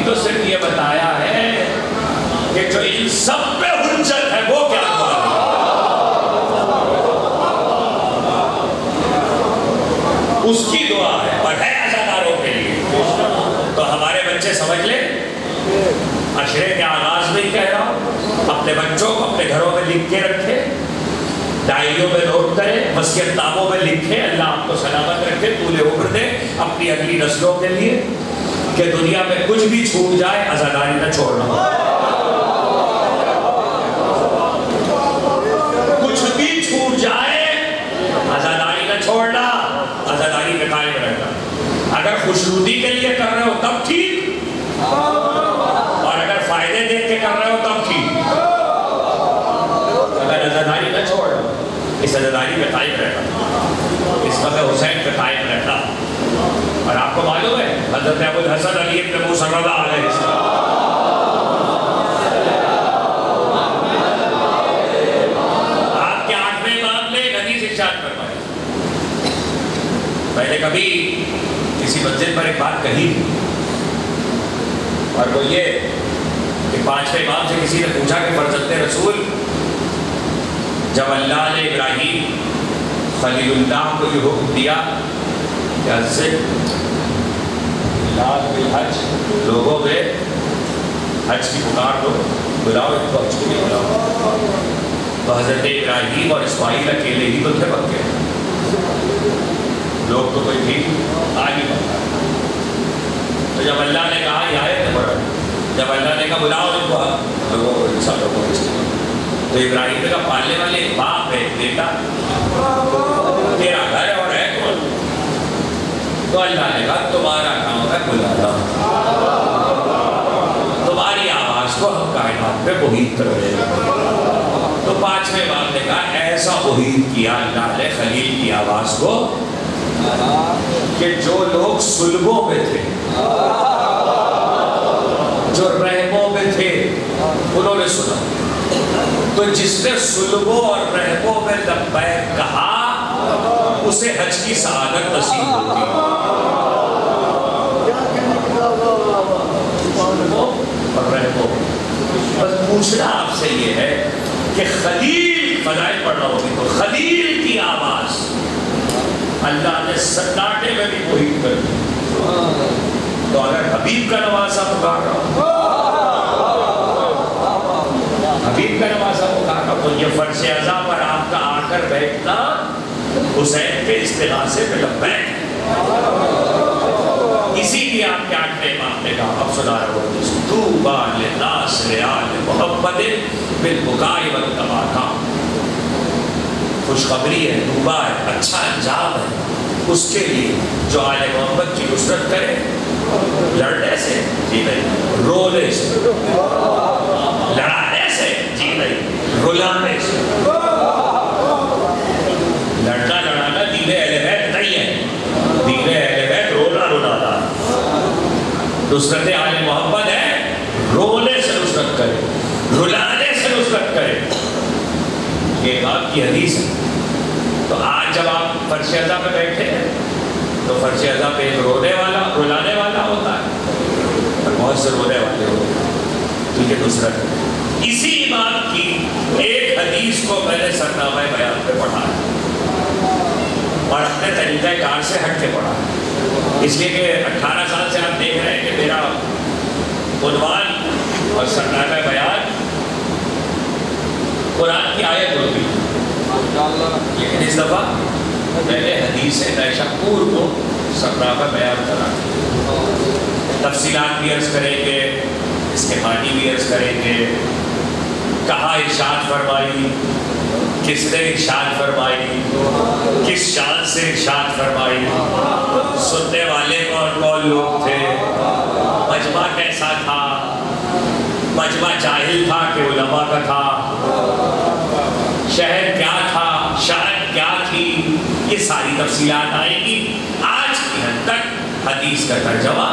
تو صرف یہ بتایا ہے کہ جو ان سب پہ حجت ہے وہ کیا دعا ہے، اس کی دعا ہے، اور ہے عزاداروں کے لیے۔ تو ہمارے بچے سمجھ لیں، عشرے کے آغاز میں کہہ رہا ہوں، اپنے بچوں کو اپنے گھروں میں لکھ کے رکھے، ڈائریوں میں نوٹ کریں، وصیت ناموں میں لکھیں، اللہ آپ کو سلامت رکھے، طول عمر دے اپنی اگلی نسلوں کے لیے، کہ دنیا میں کچھ بھی چھوٹ جائے عزاداری نہ چھوڑنا، کچھ بھی چھوٹ جائے عزاداری نہ چھوڑنا، عزاداری میں قائم رہنا۔ اگر خوشنودی کے لیے کر رہے ہو تب ٹھیک، اور اگر فائدے دیکھ کے کر رہے ہو تب ٹھیک۔ مگر عزاداری نہ چھوڑ رہا، اس عزاداری پہ قائم رہنا، اس وقت حسین پہ قائم رہنا۔ اور آپ کو معلوم ہے حضرت ابو الحسن علی ابن موسیٰ رضا علیہ السلام آپ کے 8ویں امام نے ایک حدیث ارشاد فرمائی۔ میں نے کبھی کسی منزل پر ایک بات کہی اور وہ یہ کہ 5ویں امام سے کسی نے پوچھا کہ فرزند رسول جب اللہ نے ابراہیم خلیل اللہ کو یہ حکم دیا کہ حج سے لال بالحج لوگوں میں حج کی پکار دو، بلاؤ ان کو حج کے لیے بلاؤ، تو حضرت ابراہیم اور اسماعیل اکیلے ہی تو تھے مکے، لوگ تو کوئی بھی آ نہیں پاتا۔ تو جب اللہ نے کہا یہ آیت پڑھا، جب اللہ نے کہا بلاؤ ان کو لوگوں کو انسانوں کو تو ابراہیم نے کہا پالنے والے ایک باپ ہے ایک بیٹا، تیرا گھر ہے اور ہے کون؟ تو اللہ نے کہا تمہارا کام ہے بلانا، تمہاری آواز کو ہم کائنات پہ محیط کر رہے ہیں۔ تو 5ویں امام نے کہا ایسا محیط کیا اللہ نے خلیل کی آواز کو کہ جو لوگ صلبوں میں تھے، جو رحموں میں تھے، انہوں نے سنا۔ تو جس نے صلبوں اور رحموں میں لبیک کہا اسے حج کی سعادت نصیب ہوتی ہے۔ اور رحموں بس پوچھنا آپ سے یہ ہے کہ خلیل فضائل پڑھ رہا ہوگی تو خلیل کی آواز اللہ نے سناٹے میں بھی محیط کر دی، تو اگر حبیب کا نوازہ پکار رہا حبیب کا نوازہ پکار رہا تو یہ فرش اعضا پر آپ کا آ کر بیٹھنا حسین کے استغاثے پہ لبیک۔ اسی لیے آپ کے 8ویں امام نے کہا، اب سنا رہا ہوں، طوبیٰ لناصر آل محمد بالبکاء والتباکا، خوشخبری ہے، طوبیٰ ہے، اچھا انجام ہے اس کے لیے جو آل محمد کی نصرت کرے، لڑنے سے جی نہیں، رونے سے، لڑانے سے جی نہیں، رلانے سے۔ لڑنا لڑانا دین اہل بیت نہیں ہے، دین اہل بیت رونا رلانا۔ نصرت آل محمد ہے رونے سے نصرت کرے، رلانے سے نصرت کرے، یہ آپ کی حدیث ہے۔ تو آج جب آپ فرش اعضا پہ بیٹھے ہیں تو فرش اعضا پہ ایک رونے والا رلانے والا ہوتا ہے اور بہت سے رونے والے ہوتے ہیں، تو یہ نصرت ہے۔ اسی امام کی ایک حدیث کو میں نے سرنامہ بیان پہ پڑھا ہے اور اپنے طریقہ کار سے ہٹ کے پڑھا ہے، اس لیے کہ 18 سال سے آپ دیکھ رہے ہیں کہ میرا عنوان اور سرنامہ بیان قرآن کی آیت ہوتی ہے، لیکن اس دفعہ میں نے حدیث نیشاپور کو سرنامہ بیان کرا، تفصیلات بھی عرض کریں گے، اس کے معنی بھی عرض کریں گے، کہاں ارشاد فرمائی، کس نے ارشاد فرمائی، کس شان سے ارشاد فرمائی، سننے والے کون کون لوگ تھے، مجمع کیسا تھا، مجمع جاہل تھا کہ علماء کا تھا، شہر کیا تھا، شان کیا تھی، یہ ساری تفصیلات آئیں گی۔ آج کی حد تک حدیث کا ترجمہ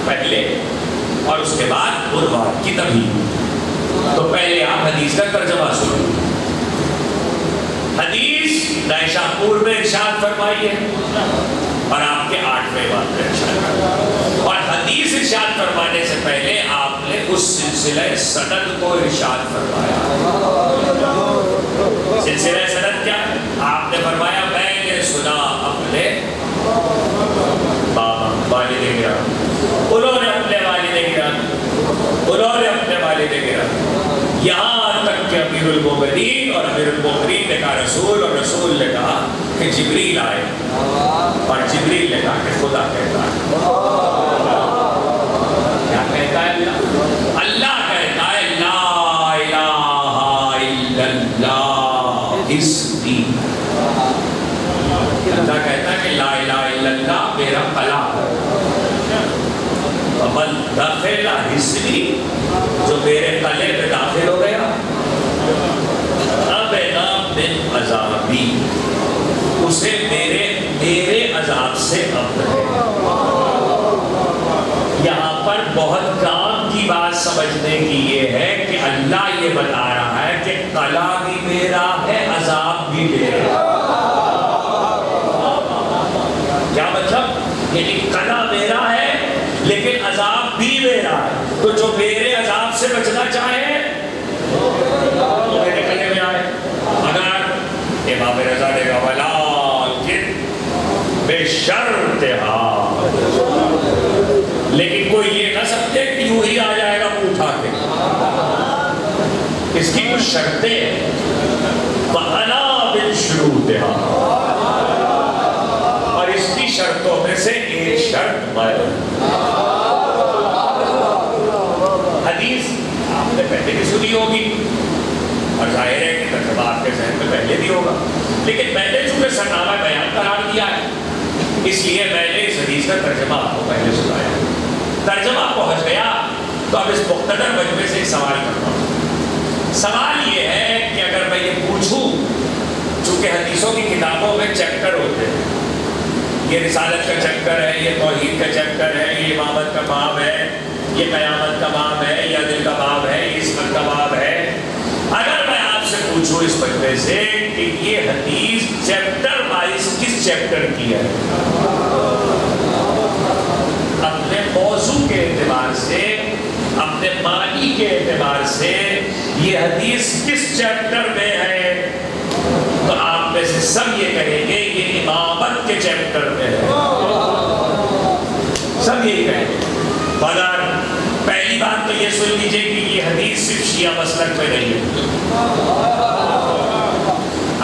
پہلے اور اس کے بعد عنوان کی تمہید۔ تو پہلے آپ حدیث کا ترجمہ سنیں۔ حدیث نیشاپور میں ارشاد فرمائی ہے اور آپ کے 8ویں امام میں ارشاد فرمائی، اور حدیث ارشاد فرمانے سے پہلے آپ نے اس سلسلہ سند کو ارشاد فرمایا۔ سلسلہ سند کیا ہے؟ آپ نے فرمایا میں نے سنا اپنے والد گرامی، انہوں نے اپنے والد گرامی، انہوں نے اپنے والد گرامی، یہاں تک کہ امیر المومنین اور امیر المومنین نے کہا رسول، اور رسول نے کہا کہ جبریل آئے، اور جبریل نے کہا کہ خدا کہتا ہے۔ کیا کہتا ہے اللہ؟ اللہ کہتا ہے لا الہ الا اللہ حسبی، اللہ کہتا ہے کہ لا الہ الا اللہ میرا کلام ہے، ومن دخل حسبی، جو میرے قلعے میں داخل ہو گیا، اب یہ بتا رہا ہے کہ قلع بھی میرا ہے، عذاب بھی میرا ہے۔ کیا مطلب؟ یعنی قلع میرا ہے لیکن عذاب بھی میرا ہے، تو جو میرے عذاب سے بچنا چاہے تو میرے قلعے میں آئے۔ اگر امام رضا نے کہا ولیکن بشرطہا، لیکن کوئی یہ نہ سمجھے کہ یوں ہی آ جائے گا منہ اٹھا کے، اس کی کچھ شرطیں ہیں۔ وَأَنَا بِالشُّرُوطِهَا، اور اس کی شرطوں میں سے ایک شرط میں، حدیث آپ نے پہلے بھی سنی ہوگی اور ظاہر ہے کہ ترجمہ آپ کے ذہن میں پہلے بھی ہوگا، لیکن میں نے چونکہ سرنامہ بیان قرار دیا ہے اس لیے میں نے اس حدیث کا ترجمہ آپ کو پہلے سنایا۔ ترجمہ پہنچ گیا تو اب اس مختصر مجموعے سے ایک سوال کرتا ہوں۔ سوال یہ ہے کہ اگر میں یہ پوچھوں، چونکہ حدیثوں کی کتابوں میں چیپٹر ہوتے ہیں، یہ رسالت کا چیپٹر ہے، یہ توحید کا چیپٹر ہے، یہ امامت کا باب ہے، یہ قیامت کا باب ہے، یہ عدل کا باب ہے، یہ عصمت کا باب ہے، اگر میں آپ سے پوچھوں اس مجموعے سے کہ یہ حدیث چیپٹر وائز کس چیپٹر کی ہے، اپنے موضوع کے اعتبار سے، اپنے معنی کے اعتبار سے یہ حدیث کس چیپٹر میں ہے، تو آپ میں سے سب یہ کہیں گے یہ امامت کے چیپٹر میں ہے، سب یہی کہیں گے۔ مگر پہلی بات تو یہ سن لیجئے کہ یہ حدیث صرف شیعہ مسلک میں نہیں ہے،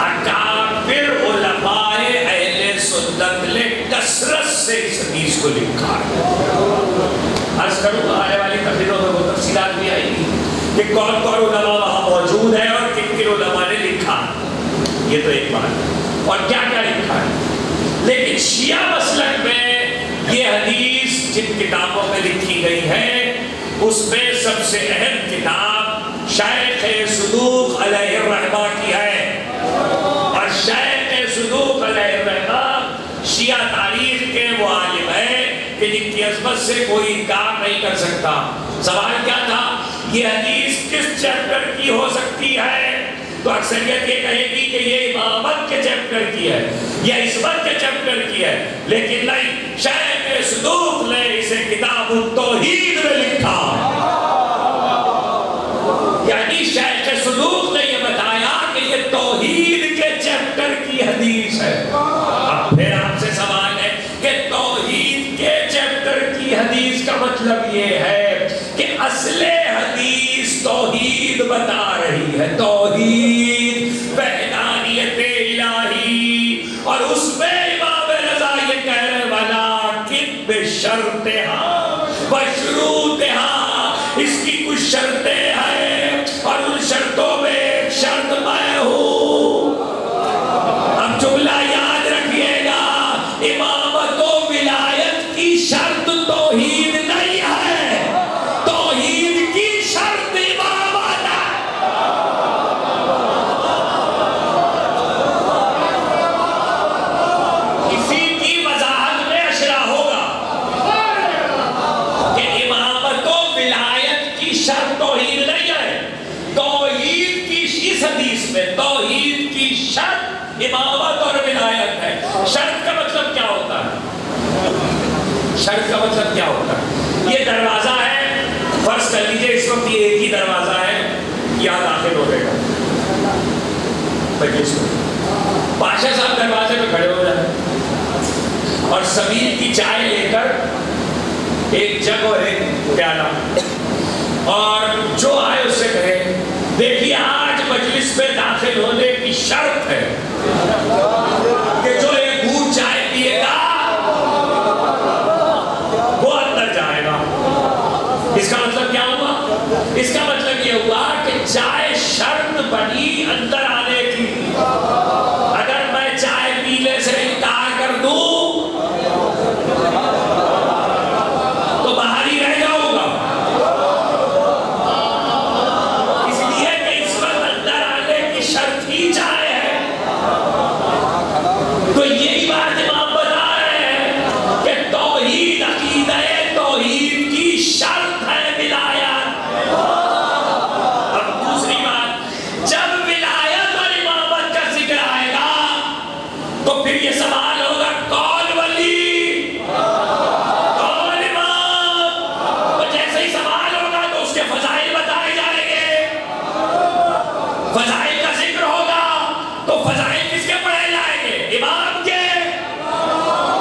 اکابر علماء اہل سنت نے کثرت سے اس حدیث کو لکھا ہے۔ عرض کروں آنے والی تقریروں میں وہ تفصیلات بھی آئی گی کہ کون کون علماء وہاں موجود ہے اور کن کن علماء نے لکھا، یہ تو ایک بات ہے، اور کیا کیا لکھا ہے۔ لیکن شیعہ مسلک میں یہ حدیث جن کتابوں میں لکھی گئی ہے اس میں سب سے اہم کتاب شیخ صدوق علیہ الرحمہ کی ہے، اور شیخ صدوق علیہ الرحمہ شیعہ تاریخ کے وہ عالم ہیں کہ جن کی عظمت سے کوئی انکار نہیں کر سکتا۔ سوال کیا تھا؟ یہ حدیث کس چیپٹر کی ہو سکتی ہے؟ تو اکثریت یہ کہے گی کہ یہ امامت کے چیپٹر کی ہے یا عصمت کے چیپٹر کی ہے، لیکن نہیں، شیخ صدوق نے اسے کتاب التوحید میں لکھا، یعنی شیخ صدوق نے یہ بتایا کہ یہ توحید کے چیپٹر کی حدیث ہے۔ اب پھر آپ سے سوال ہے کہ توحید کے چیپٹر کی حدیث کا مطلب یہ ہے کہ اصل حدیث توحید بتا رہی ہے، توحید وحدانیت الہی، اور اس میں امام رضا یہ کہہ رہے ولیکن بشرطہا وشروطہا، اس کی کچھ شرطیں ہیں اور ان شرطوں میں ایک شرط میں ہوں۔ اب جملہ یاد رکھیے گا، امامت و ولایت کی شرط توحید نہیں ہے، توحید کی شرط امامت ہے۔ اسی کی وضاحت میں اشرا ہوگا کہ امامت و ولایت کی شرط توحید نہیں ہے، توحید کی اس حدیث میں توحید کی شرط امامت اور ولایت ہے۔ شرط کا مطلب کیا ہوتا ہے؟ شرط کا مطلب کیا ہوتا ہے؟ یہ دروازہ ہے، فرض کر لیجئے اس وقت یہ ایک ہی دروازہ ہے، یہاں داخل ہونے کا، بادشاہ صاحب دروازے میں کھڑے ہو جائیں اور سبیل کی چائے لے کر ایک جگ اور ایک پیالہ، اور جو آئے اس سے کہے دیکھیے آج مجلس میں داخل ہونے کی شرط ہے کہ جو ایک گھونٹ چائے پیے گا وہ اندر جائے گا۔ اس کا مطلب کیا ہوا؟ اس کا مطلب یہ ہوا کہ چائے شرط بنی اندر آنے کی، اگر میں چائے پینے سے انکار کر دوں تو باہر ہی رہ جاؤں گا، اس لیے کہ اس وقت اندر آنے کی شرط ہی چائے ہے۔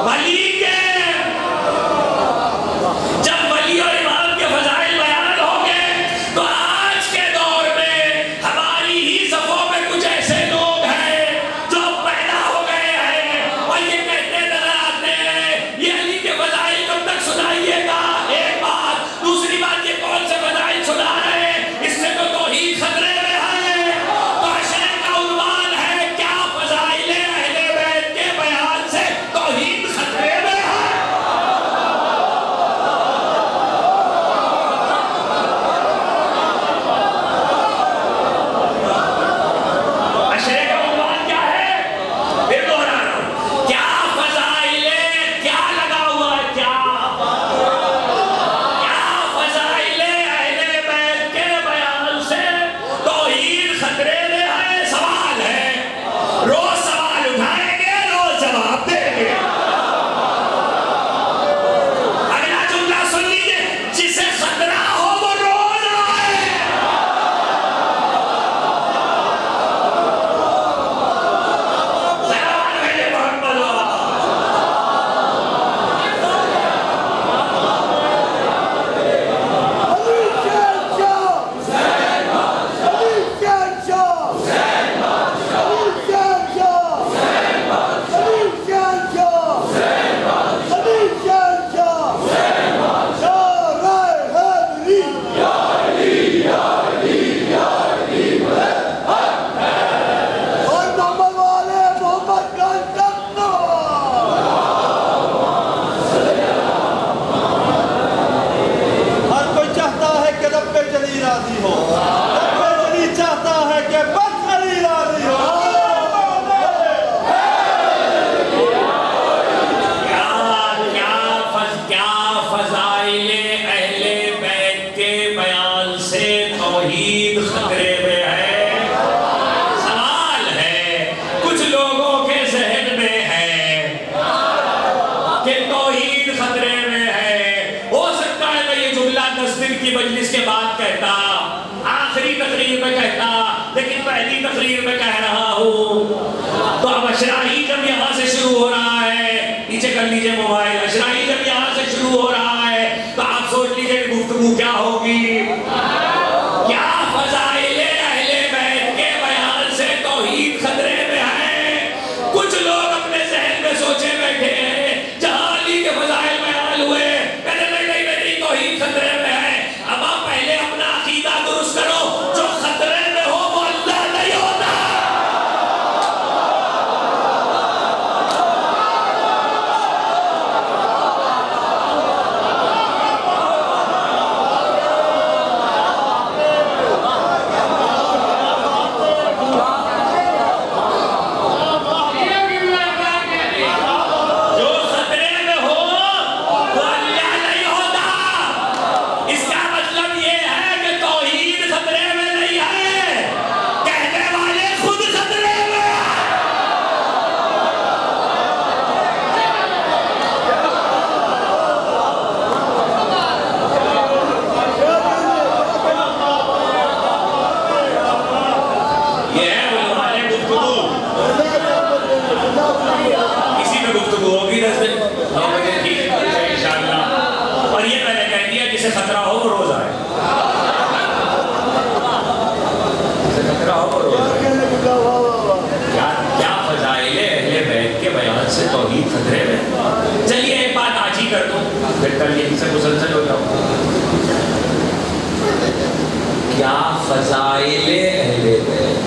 ولی کے جب ولی اور امام کے فضائل بیان ہو گئے تو آج کے دور میں ہماری ہی صفوں میں کچھ ایسے لوگ ہیں جو پیدا ہو گئے ہیں اور یہ کہتے نظر آتے ہیں یہ علی کے فضائل کب تک سنائیے گا. ایک بات. دوسری بات یہ کون سے فضائل سنا رہے ہیں؟ اس سے تو توحید خطرے میں ہے. تو عشرے کا عنوان ہے کیا فضائل اہل بیت کے بیان سے توحید خطرے میں ہے. عشرے کا عنوان کیا ہے؟ پھر دوہرا رہا ہوں. کیا فضائل کیا لگا ہوا ہے؟ کیا فضائل اہل بیت کے بیان سے توحید خطرے میں ہے. سوال ہے. روز سوال اٹھائیں گے روز جواب دیں گے. اگلا جملہ سن لیجئے. جسے خطرہ ہو وہ روز آئے. سلام علیہ محمد ہر کوئی چاہتا ہے کہ رب جلی راضی ہو. رب جلی چاہتا ہے کہ بس علی راضی ہو. کیا فضائل اہل بیت کے بیان سے توحید خطرے میں ہے. سوال ہے. کچھ لوگوں کے ذہن میں ہے کہ توحید خطرے میں ہے. ہو سکتا ہے میں یہ جملہ 10 دن کی مجلس کے بعد کہتا, آخری تقریر میں کہتا, لیکن پہلی تقریر میں کہہ رہا ہوں. تو اب اشرائی جب یہاں سے شروع ہو رہا ہے, نیچے کر لیجئے موبائل, اشرائی جب یہاں سے شروع ہو رہا ہے تو آپ سوچ لیجئے گفتگو کیا ہوگی. کیا فضائل اہل بیت کے بیان سے توحید خطرے میں ہے. کچھ لوگ اپنے ذہن میں سوچے بیٹھے ہیں جہاں علی کے فضائل بیان ہوئے کہتے نہیں توحید خطرے میں ہے. اب آپ پہلے اپنا عقیدہ درست کرو. جو خطرے میں ہو وہ اللہ نہیں ہوتا. جو خطرے میں ہو وہ اللہ نہیں ہوتا. اس کا مطلب یہ ہے کہ توحید خطرے میں نہیں ہے, کہنے والے خود خطرے میں ہیں. یہ ہے علماء گفتگو. اسی میں گفتگو ہوگی 10 دن 9 بجے ٹھیک ہے انشاءاللہ. اور یہ میں نے کہہ دیا جسے خطرہ ہو وہ روز آئے. جسے خطرہ ہو وہ روز آئے. کیا فضائل اہل بیت کے بیان سے توحید خطرے میں. چلیے ایک بات آج ہی کر دوں پھر کل یہیں سے مسلسل ہو جاؤں. کیا فضائل اہل بیت.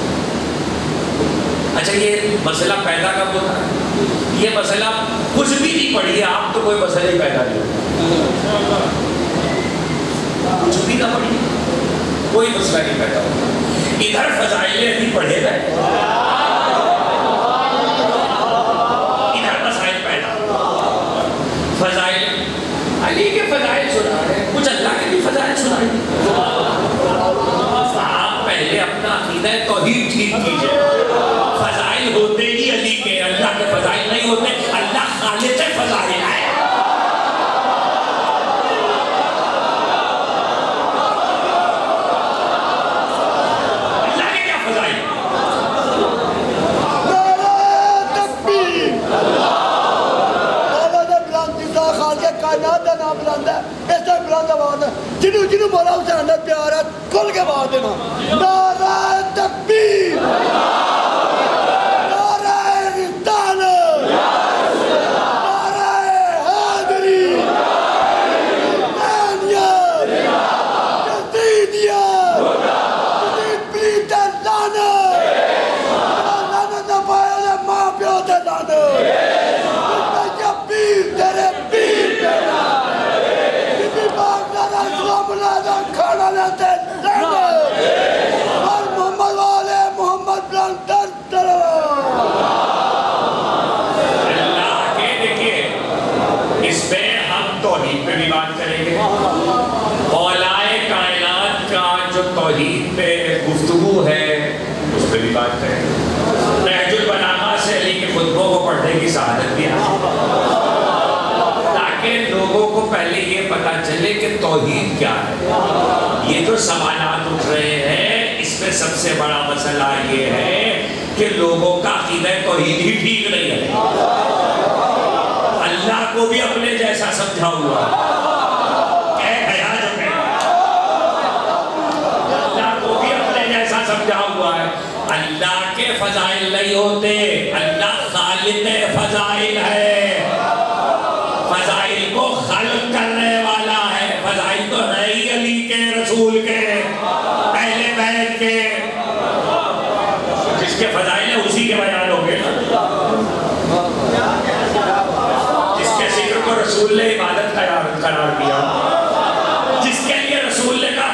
اچھا یہ مسئلہ پیدا کب ہوتا ہے؟ یہ مسئلہ کچھ بھی نہیں پڑھی آپ تو کوئی مسئلہ ہی پیدا نہیں ہوتا. کچھ بھی نہ پڑھی کوئی مسئلہ نہیں پیدا ہوتا. ادھر فضائل علی پڑھے گئے, ادھر مسائل پیدا. فضائل علی کے فضائل سنا رہے ہیں, کچھ اللہ کے بھی فضائل سنائیں. آپ پہلے اپنا عقیدہ توحید ٹھیک کیجئے. فضائل ہوتے ہی علی کے, اللہ کے فضائل نہیں ہوتے. اللہ خالق فضائل ہے. اللہ کے کیا فضائل. نعرہ تکبیر. نام بلند ہے اس طرح بلند آواز ہے جنہوں مولا حسین نے پیار ہے کھل کے آواز دینا نعرہ تکبیر نعرہ رسالت نعرہ حیدری حسینیت جدیدیت جدید پلیت لعنت لعنت نہ پائے لے ماں پیو دے لعنت پیر تیرے پیر پیدا بی بی باغ نانا اسلام اللہ کھانا لیتے لیتے اور محمد والے محمد بلندر اللہ کے دیکھئے اس پہ ہم توحید پہ بھی بات کریں گے اولائے کائنات کا جو توحید پہ گفتگو ہے اس پہ بھی بات کریں گے نہج البلاغہ سے علی کے خطبوں کو پڑھنے کی سعادت بھی حاصل تاکہ لوگوں کو پہلے یہ پتا چلے کہ توحید کیا ہے یہ جو سوالات اٹھ رہے ہیں اس میں سب سے بڑا مسئلہ یہ ہے کہ لوگوں کا عقیدہ توحید ہی ٹھیک نہیں ہے اللہ کو بھی اپنے جیسا سمجھا ہوا اللہ کو بھی اپنے جیسا سمجھا ہوا ہے اللہ کے فضائل نہیں ہوتے اللہ خالق فضائل ہے فضائل کو خلق کرنے والا ہے فضائل تو ہے ہی علی کے رسول کے اہل بیت کے جس کے فضائل ہے اسی کے بیان ہوں گے جس کے ذکر کو رسول نے عبادت قرار دیا جس کے لیے رسول نے کہا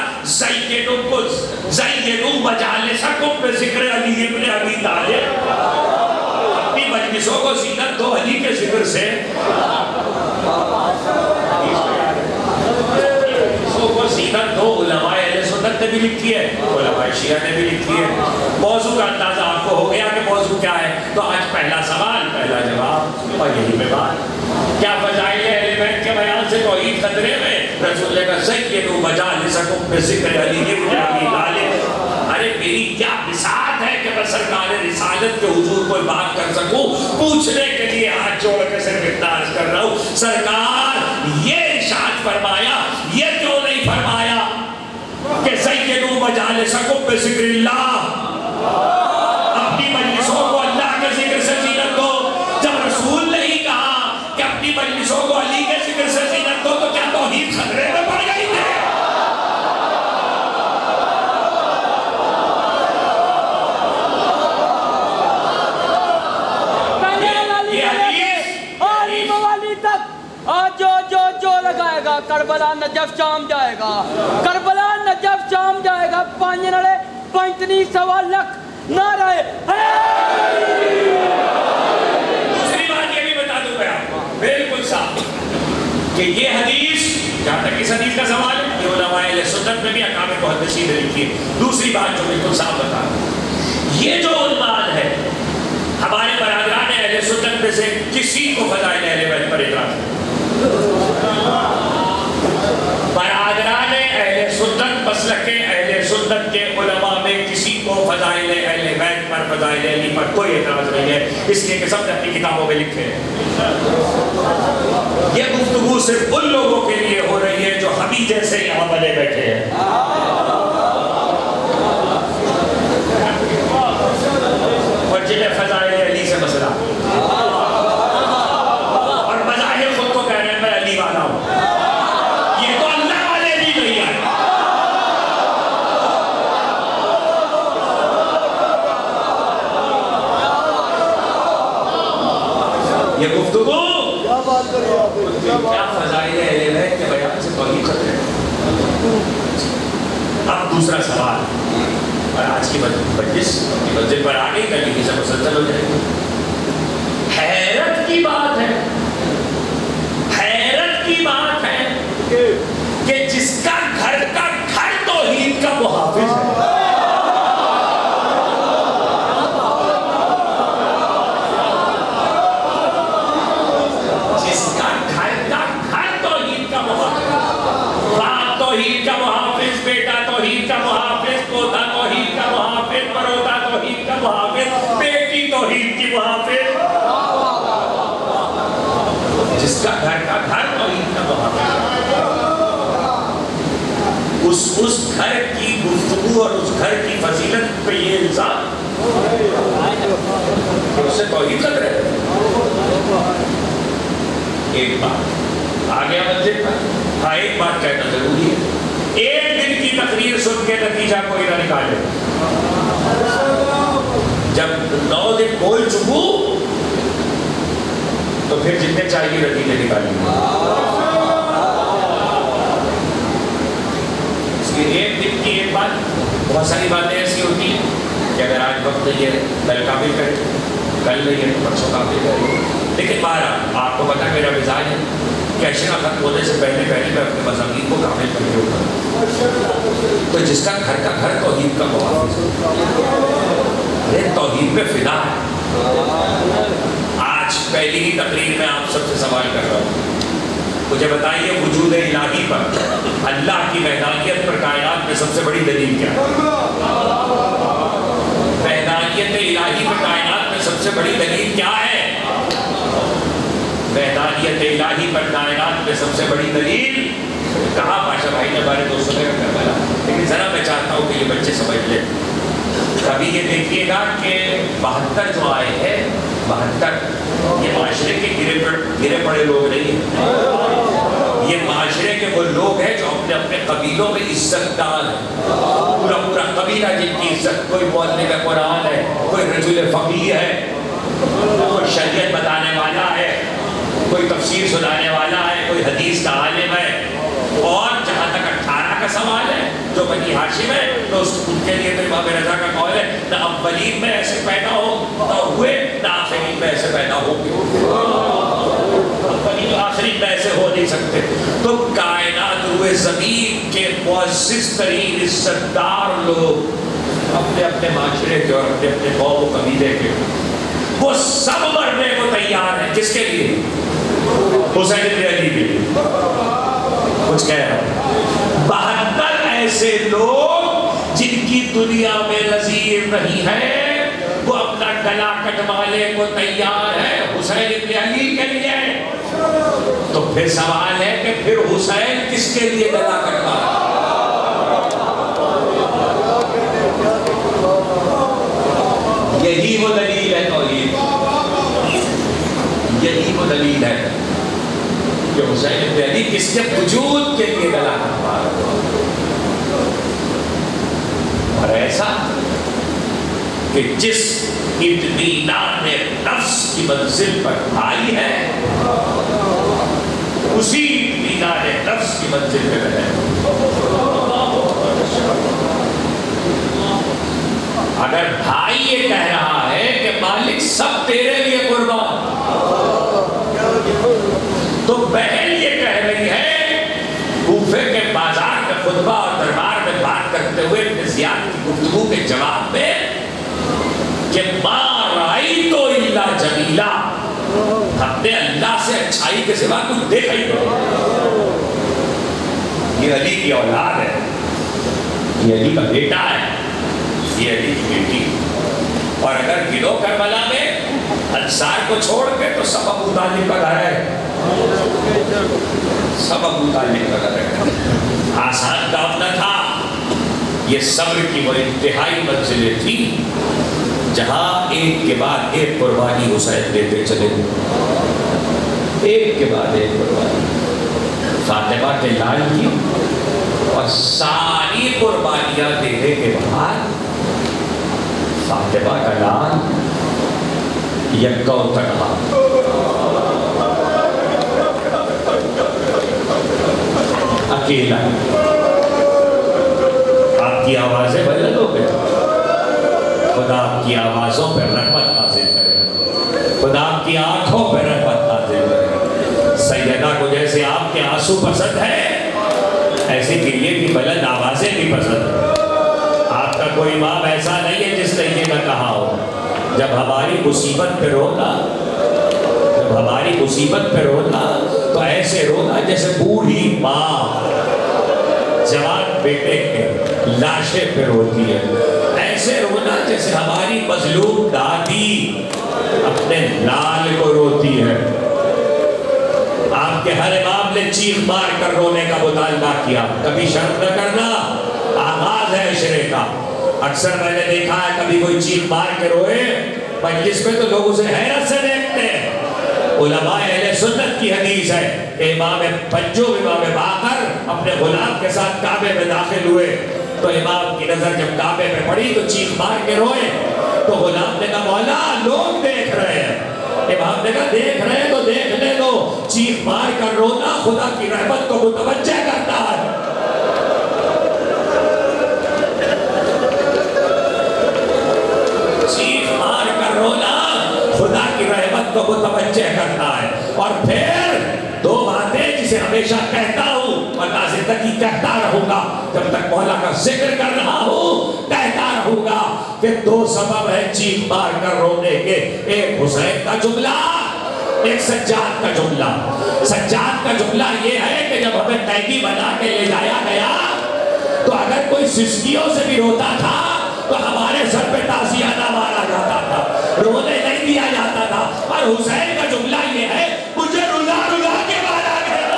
زیدو مجالسکم بذکر علی ابن ابی طالب اپنی مجلسوں کو زینت دو علی کے ذکر سے مجلسوں کو زینت دو علماء اہل سنت نے بھی لکھی ہے علماء شیعہ نے بھی لکھی ہے موضوع کا اندازہ آپ کو ہو گیا کہ موضوع کیا ہے تو آج پہلا سوال پہلا جواب اور یہی میں بات کیا فضائل اہل بیت کے بیان سے توحید خطرے میں رسول نے کہا سیدو مجالسکم بذکر علی ابن ابی طالب ارے میری کیا بساط ہے کہ میں سرکار رسالت کے حضور کوئی بات کر سکوں پوچھنے کے لیے ہاتھ جوڑ کے صرف اقتدار کر رہا ہوں سرکار یہ ارشاد فرمایا یہ کیوں نہیں فرمایا کہ سیدو مجالسکم بذکر اللہ اپنی مجلسوں کو اللہ کے ذکر سے زینت دو جب رسول نے ہی کہا کہ اپنی مجلسوں کو علی کے ذکر سے زینت دو تو کیا توحید خطرے میں پڑ گئی تھے لگائے گا کربلا نجف شام جائے گا کربلا نجف شام جائے گا پانچ نڑے پینتنی سوا لکھ نعرہ دوسری بات یہ بھی بتا دوں میں آپ کو بالکل صاف کہ یہ حدیث جہاں تک اس حدیث کا سوال ہے یہ علماء اہل سنت میں بھی اقام محدثین نے لکھی ہے دوسری بات جو بالکل صاف بتا دوں یہ جو عنوان ہے ہمارے برادران اہل سنت میں سے کسی کو فضائل اہل بیت پر اعتراض ہے برادران اہل سنت مسلک اہل سنت کے علماء میں کسی کو فضائل اہل بیت پر فضائل علی پر کوئی اعتراض نہیں ہے اس لیے کہ سب نے اپنی کتابوں میں لکھے ہیں یہ گفتگو صرف ان لوگوں کے لیے ہو رہی ہے جو ہمیں جیسے یہاں بنے بیٹھے ہیں اور جنہیں فضائل علی سے مسئلہ اور مظاہر خود کو کہہ رہے ہیں میں علی والا ہوں یہ تو اللہ والے بھی نہیں ہے یہ گفتگو کیا فضائل اہل بیت کے بیان سے توحید خطرے ہیں اب دوسرا سوال اور آج کی مجلس منزل پر آ گئی کل یہیں سے مسلسل ہو جائے گی حیرت کی بات ہے حیرت کی بات ہے کہ جس کا گھر توحید کا محافظ ہے جس کا گھر توحید کا محافظ باپ توحید کا محافظ بیٹا توحید کا محافظ پوتا توحید کا محافظ پروتا توحید کا محافظ بیٹی توحید کی محافظ جس کا گھر توحید کا محافظ اس گھر کی گفتگو اور اس گھر کی فضیلت پہ یہ الزام اس سے توحید لگ رہا ہے. ایک بات آگے مسجد پر ہاں ایک بات کہنا ضروری ہے. ایک دن کی تقریر سن کے نتیجہ کوئی نہ نکالے. جب 9 دن بول چکو تو پھر جتنے چاہیے نتیجے نکالیں. اس کی ایک دن کی ایک بات, بہت ساری باتیں ایسی ہوتی ہیں کہ اگر آج وقت نہیں ہے کل کامل کرے, کل نہیں ہے پرسوں کامل کرے. لیکن بہرحال آپ کو پتا میرا مزاج ہے کہ اشرا ختم ہونے سے پہلے میں اپنے مضامین کو کامل کر کے ہوتا. تو جس کا گھر توحید کا محافظ ہے, توحید پہ فدا ہے. آج پہلی ہی تقریر میں آپ سب سے سوال کر رہا ہوں, مجھے بتائیے وجود الہی پر, اللہ کی وحدانیت پر کائنات میں سب سے بڑی دلیل کیا ہے؟ وحدانیت الہی پر کائنات میں سب سے بڑی دلیل کیا ہے؟ وحدانیت الہی پر کائنات میں سب سے بڑی دلیل کہا پاشا بھائی نے ہمارے دوستوں نے کروایا, لیکن ذرا میں چاہتا ہوں کہ یہ بچے سمجھ لیں. کبھی یہ دیکھیے گا کہ 72 جو آئے ہیں 72 یہ معاشرے کے گرے پڑے لوگ نہیں ہیں. یہ معاشرے کے وہ لوگ ہیں جو اپنے اپنے قبیلوں میں عزت دار ہیں. پورا قبیلہ جن کی عزت, کوئی مولوی کا قرآن ہے, کوئی رجل فقیہ ہے, کوئی شریعت بتانے والا ہے, کوئی تفسیر سنانے والا ہے, کوئی حدیث کا عالم ہے. اور جہاں تک 18 کا سوال ہے جو بنی ہاشم ہے تو ان کے لیے تو امام رضا کا قول ہے نہ اولین میں ایسے پیدا ہوئے نہ آخرین میں ایسے پیدا ہوں گے. اولین آخرین میں ایسے ہو نہیں سکتے. تو کائنات روئے زمین کے معزز ترین عزت دار لوگ اپنے اپنے معاشرے کے اور اپنے اپنے قوم و قبیلے کے, وہ سب مرنے کو تیار ہیں. کس کے لیے؟ حسین بن علی کے لیے. کچھ کہہ رہا ہوں 72 ایسے لوگ جن کی دنیا میں نظیر نہیں ہے, وہ اپنا گلا کٹوانے کو تیار ہے حسین بن علی کے لیے. تو پھر سوال ہے کہ پھر حسین کس کے لیے گلا کٹوا؟ یہی وہ دلیل ہے توحید, یہی وہ دلیل ہے کہ حسین بن علی کس کے وجود کے لیے گلا کٹوا رہا. اور ایسا کہ جس اطمینان نفس کی منزل پر آئی ہے اسی اطمینان نفس کی منزل پہ رہے. اگر بھائی یہ کہہ رہا ہے کہ مالک سب تیرے لیے قربان, تو بہن یہ کہہ رہی ہے کوفے کے بازار میں خطبہ اور دربار میں بات کرتے ہوئے ابن زیاد کی گفتگو کے جواب میں کہ ما رأیت الا جمیلا, ہم نے اللہ سے اچھائی کے سوا کچھ دیکھا ہی نہیں. یہ علی کی اولاد ہے, یہ علی کا بیٹا ہے, یہ علی کی بیٹی. اور اگر گلو کربلا میں انصار کو چھوڑ کے تو سب ابو طالب کا گھر ہے, سب ابو طالب کا گھر ہے. آسان کام نہ تھا. یہ صبر کی وہ انتہائی منزلیں تھیں جہاں ایک کے بعد ایک قربانی حسین دیتے چلے, ایک کے بعد ایک قربانی. فاطمہ کے لال کی اور ساری قربانیاں دینے کے بعد فاطمہ کا لال یکا و تنہا اکیلا. آپ کی آوازیں بلند ہو گئی. خدا آپ کی آوازوں پر رحمت نازل کرے, خدا آپ کی آنکھوں پر رحمت نازل کرے. سیدہ کو جیسے آپ کے آنسو پسند ہے ایسی دلیے کی بلند آوازیں بھی پسند ہیں. آپ کا کوئی امام ایسا نہیں ہے جس نے یہ نہ کہا ہو جب ہماری مصیبت پہ رونا, جب ہماری مصیبت پہ رونا تو ایسے رونا جیسے بوڑھی ماں جوان بیٹے کے لاشے پہ روتی ہے. ایسے رونا جیسے ہماری مظلوم دادی اپنے لال کو روتی ہے. آپ کے ہر امام نے چیخ مار کر رونے کا مطالبہ کیا. کبھی شرم نہ کرنا، آغاز ہے عشرے کا. اکثر میں نے دیکھا ہے کبھی کوئی چیخ مار کے روئے مجلس میں تو لوگ اسے حیرت سے دیکھتے ہیں. علماء اہل سنت کی حدیث ہے کہ امام باقر اپنے غلام کے ساتھ کعبے میں داخل ہوئے تو امام کی نظر جب کعبے میں پڑی تو چیخ مار کے روئے. تو غلام نے کہا مولا لوگ دیکھ رہے ہیں. امام نے کہا دیکھ رہے ہیں تو دیکھنے دو، چیخ مار کر رونا خدا کی رحمت کو متوجہ کرتا ہے. چیخ مار کر رونا خدا کی رحمت کو متوجہ کرتا ہے. اور پھر دو باتیں جسے ہمیشہ کہتا ہوں اور زندگی کہتا رہوں گا جب تک مولا کا ذکر کر رہا ہوں، کہتا رہوں گا کہ دو سبب ہے چیخ مار کر رونے کے. ایک حسین کا جملہ، ایک سجاد کا جملہ. سجاد کا جملہ یہ ہے کہ جب ہمیں قیدی بنا کے لے جایا گیا تو اگر کوئی سسکیوں سے بھی روتا تھا تو ہمارے سر پہ تعزیانہ مارا جاتا تھا، رونے نہیں دیا جاتا تھا. اور حسین کا جملہ یہ ہے مجھے رلا رلا کے مارا گیا.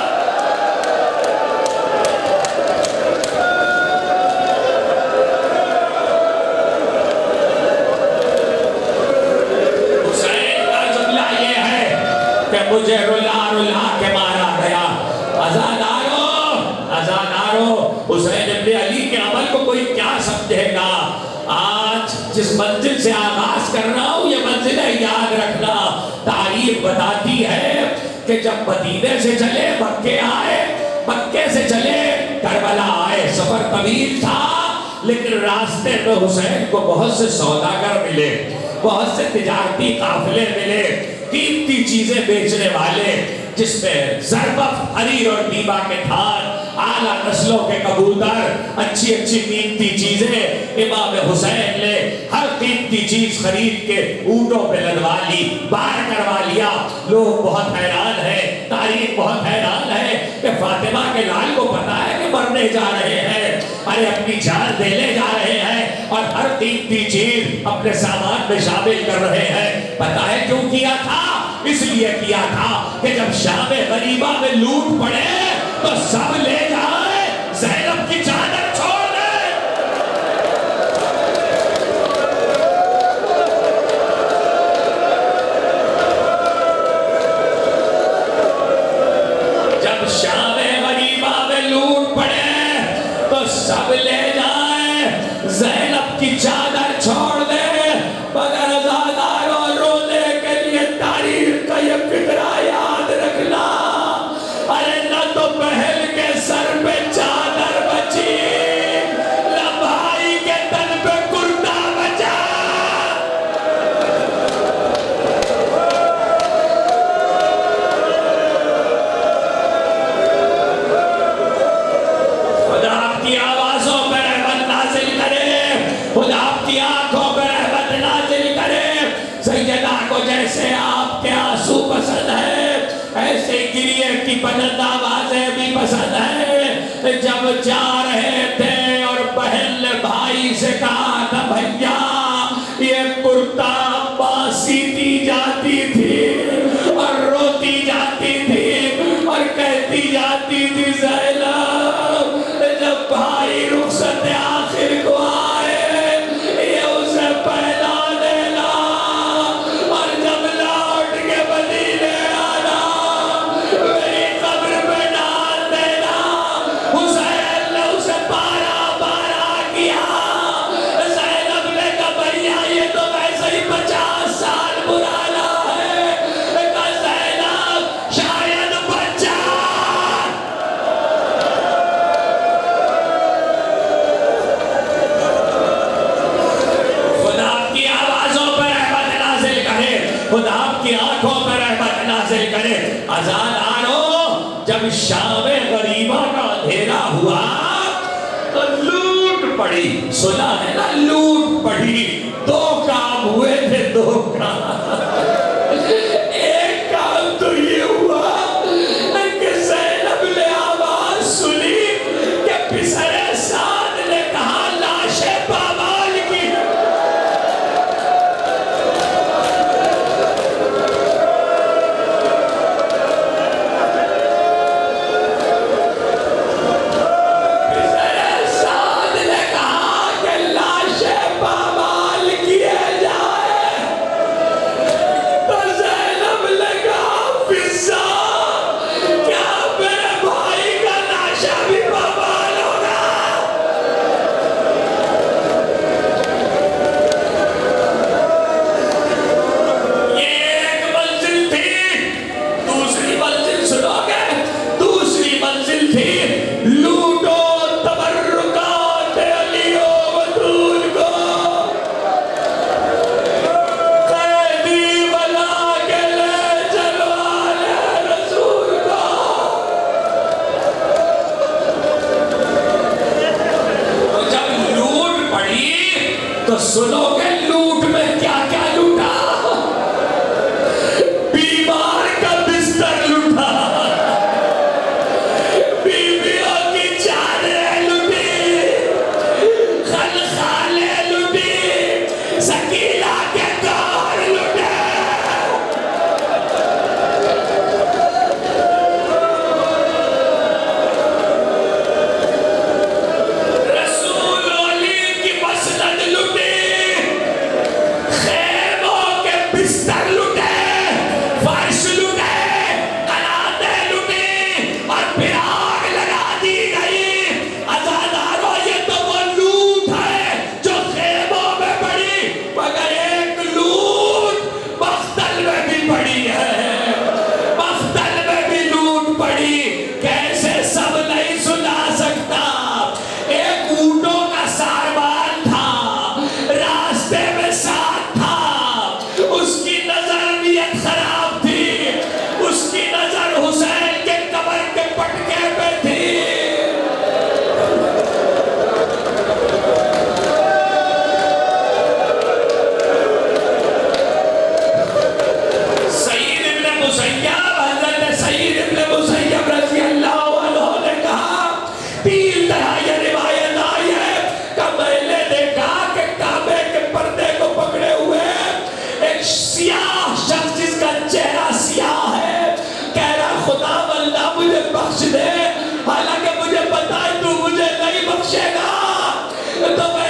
حسین کا جملہ یہ ہے کہ مجھے رلا رلا کے مارا گیا. ازادارو حسین ابن علی کے عمل کو کوئی کیا سمجھے گا؟ آج جس منزل سے آغاز کر رہا ہوں یہ منزل ہے، یاد رکھنا. تاریخ بتاتی ہے کہ جب مدینے سے چلے مکے آئے، مکے سے چلے کربلا آئے. سفر طویل تھا لیکن راستے میں حسین کو بہت سے سوداگر ملے، بہت سے تجارتی قافلے ملے، قیمتی چیزیں بیچنے والے جس میں زربف، حریر اور دیبا کے تھان، اعلیٰ نسلوں کے کبوتر، اچھی اچھی قیمتی چیزیں. امام حسین نے ہر قیمتی چیز خرید کے اونٹوں پہ لدوا لی، بار کروا لیا. لوگ بہت حیران ہیں، تاریخ بہت حیران ہے کہ فاطمہ کے لال کو پتا ہے کہ مرنے جا رہے ہیں، ارے اپنی جان دینے جا رہے ہیں اور ہر قیمتی چیز اپنے سامان میں شامل کر رہے ہیں. پتا ہے کیوں کیا تھا؟ اس لیے کیا تھا کہ جب شام غریبہ میں لوٹ پڑے تو سب لے جائے، زینب کی چادر چھوڑ دے. جب شام غریبہ میں لوٹ پڑے تو سب لے جائے، زینب کی چادر چھوڑ دے. مگر ازاداروں رونے کے لیے تاریخ کا یہ فقرہ یاد رکھنا، ارے نہ تو پہل کے سر پہ چادر بچی، نہ بھائی کے تن پہ کرتا بچا. خدا آپ کی آوازوں پہ رحمت نازل کرے، خدا آپ کی آنکھوں پہ رحمت نازل کرے. سیدہ کو جیسے آپ کے آنسو پسند ہے ایسے گریے کی بلند آوازیں بھی پسند ہے. جب جا رہے تھے اور بہن نے بھائی سے کہا تھا بھیا یہ کرتا اماں سیتی جاتی تھی اور روتی جاتی تھی اور کہتی جاتی تھی زینب جب بھائی رخصت آخر کو آئے یہ اسے پہنا دینا اور جب لوٹ کے مدینے آنا میری قبر پہ ڈال دینا. حسین نے اسے بارہ بارہ کیا. زینب نے کہا بھیا یہ تو ویسے ہی 50 سال پرانا ہے. کہا زینب شاید بچہ. خدا آپ کی آوازوں پر رحمت نازل کرے، خدا آپ کی آنکھوں پر رحمت نازل کرے. ازاداروں جب شام غریبہ کا اندھیرا ہوا تو لوٹ پڑی. سنا ہے نا لوٹ پڑی. دو کام ہوئے تھے، دو کام. ایک کام تو یہ ہوا کہ زینب نے آواز سنی کہ پسرے سعد نے کہا لاشیں پامال کی. خدا بندہ مجھے بخش دے، حالانکہ مجھے پتا ہے تو مجھے نہیں بخشے گا، تو میں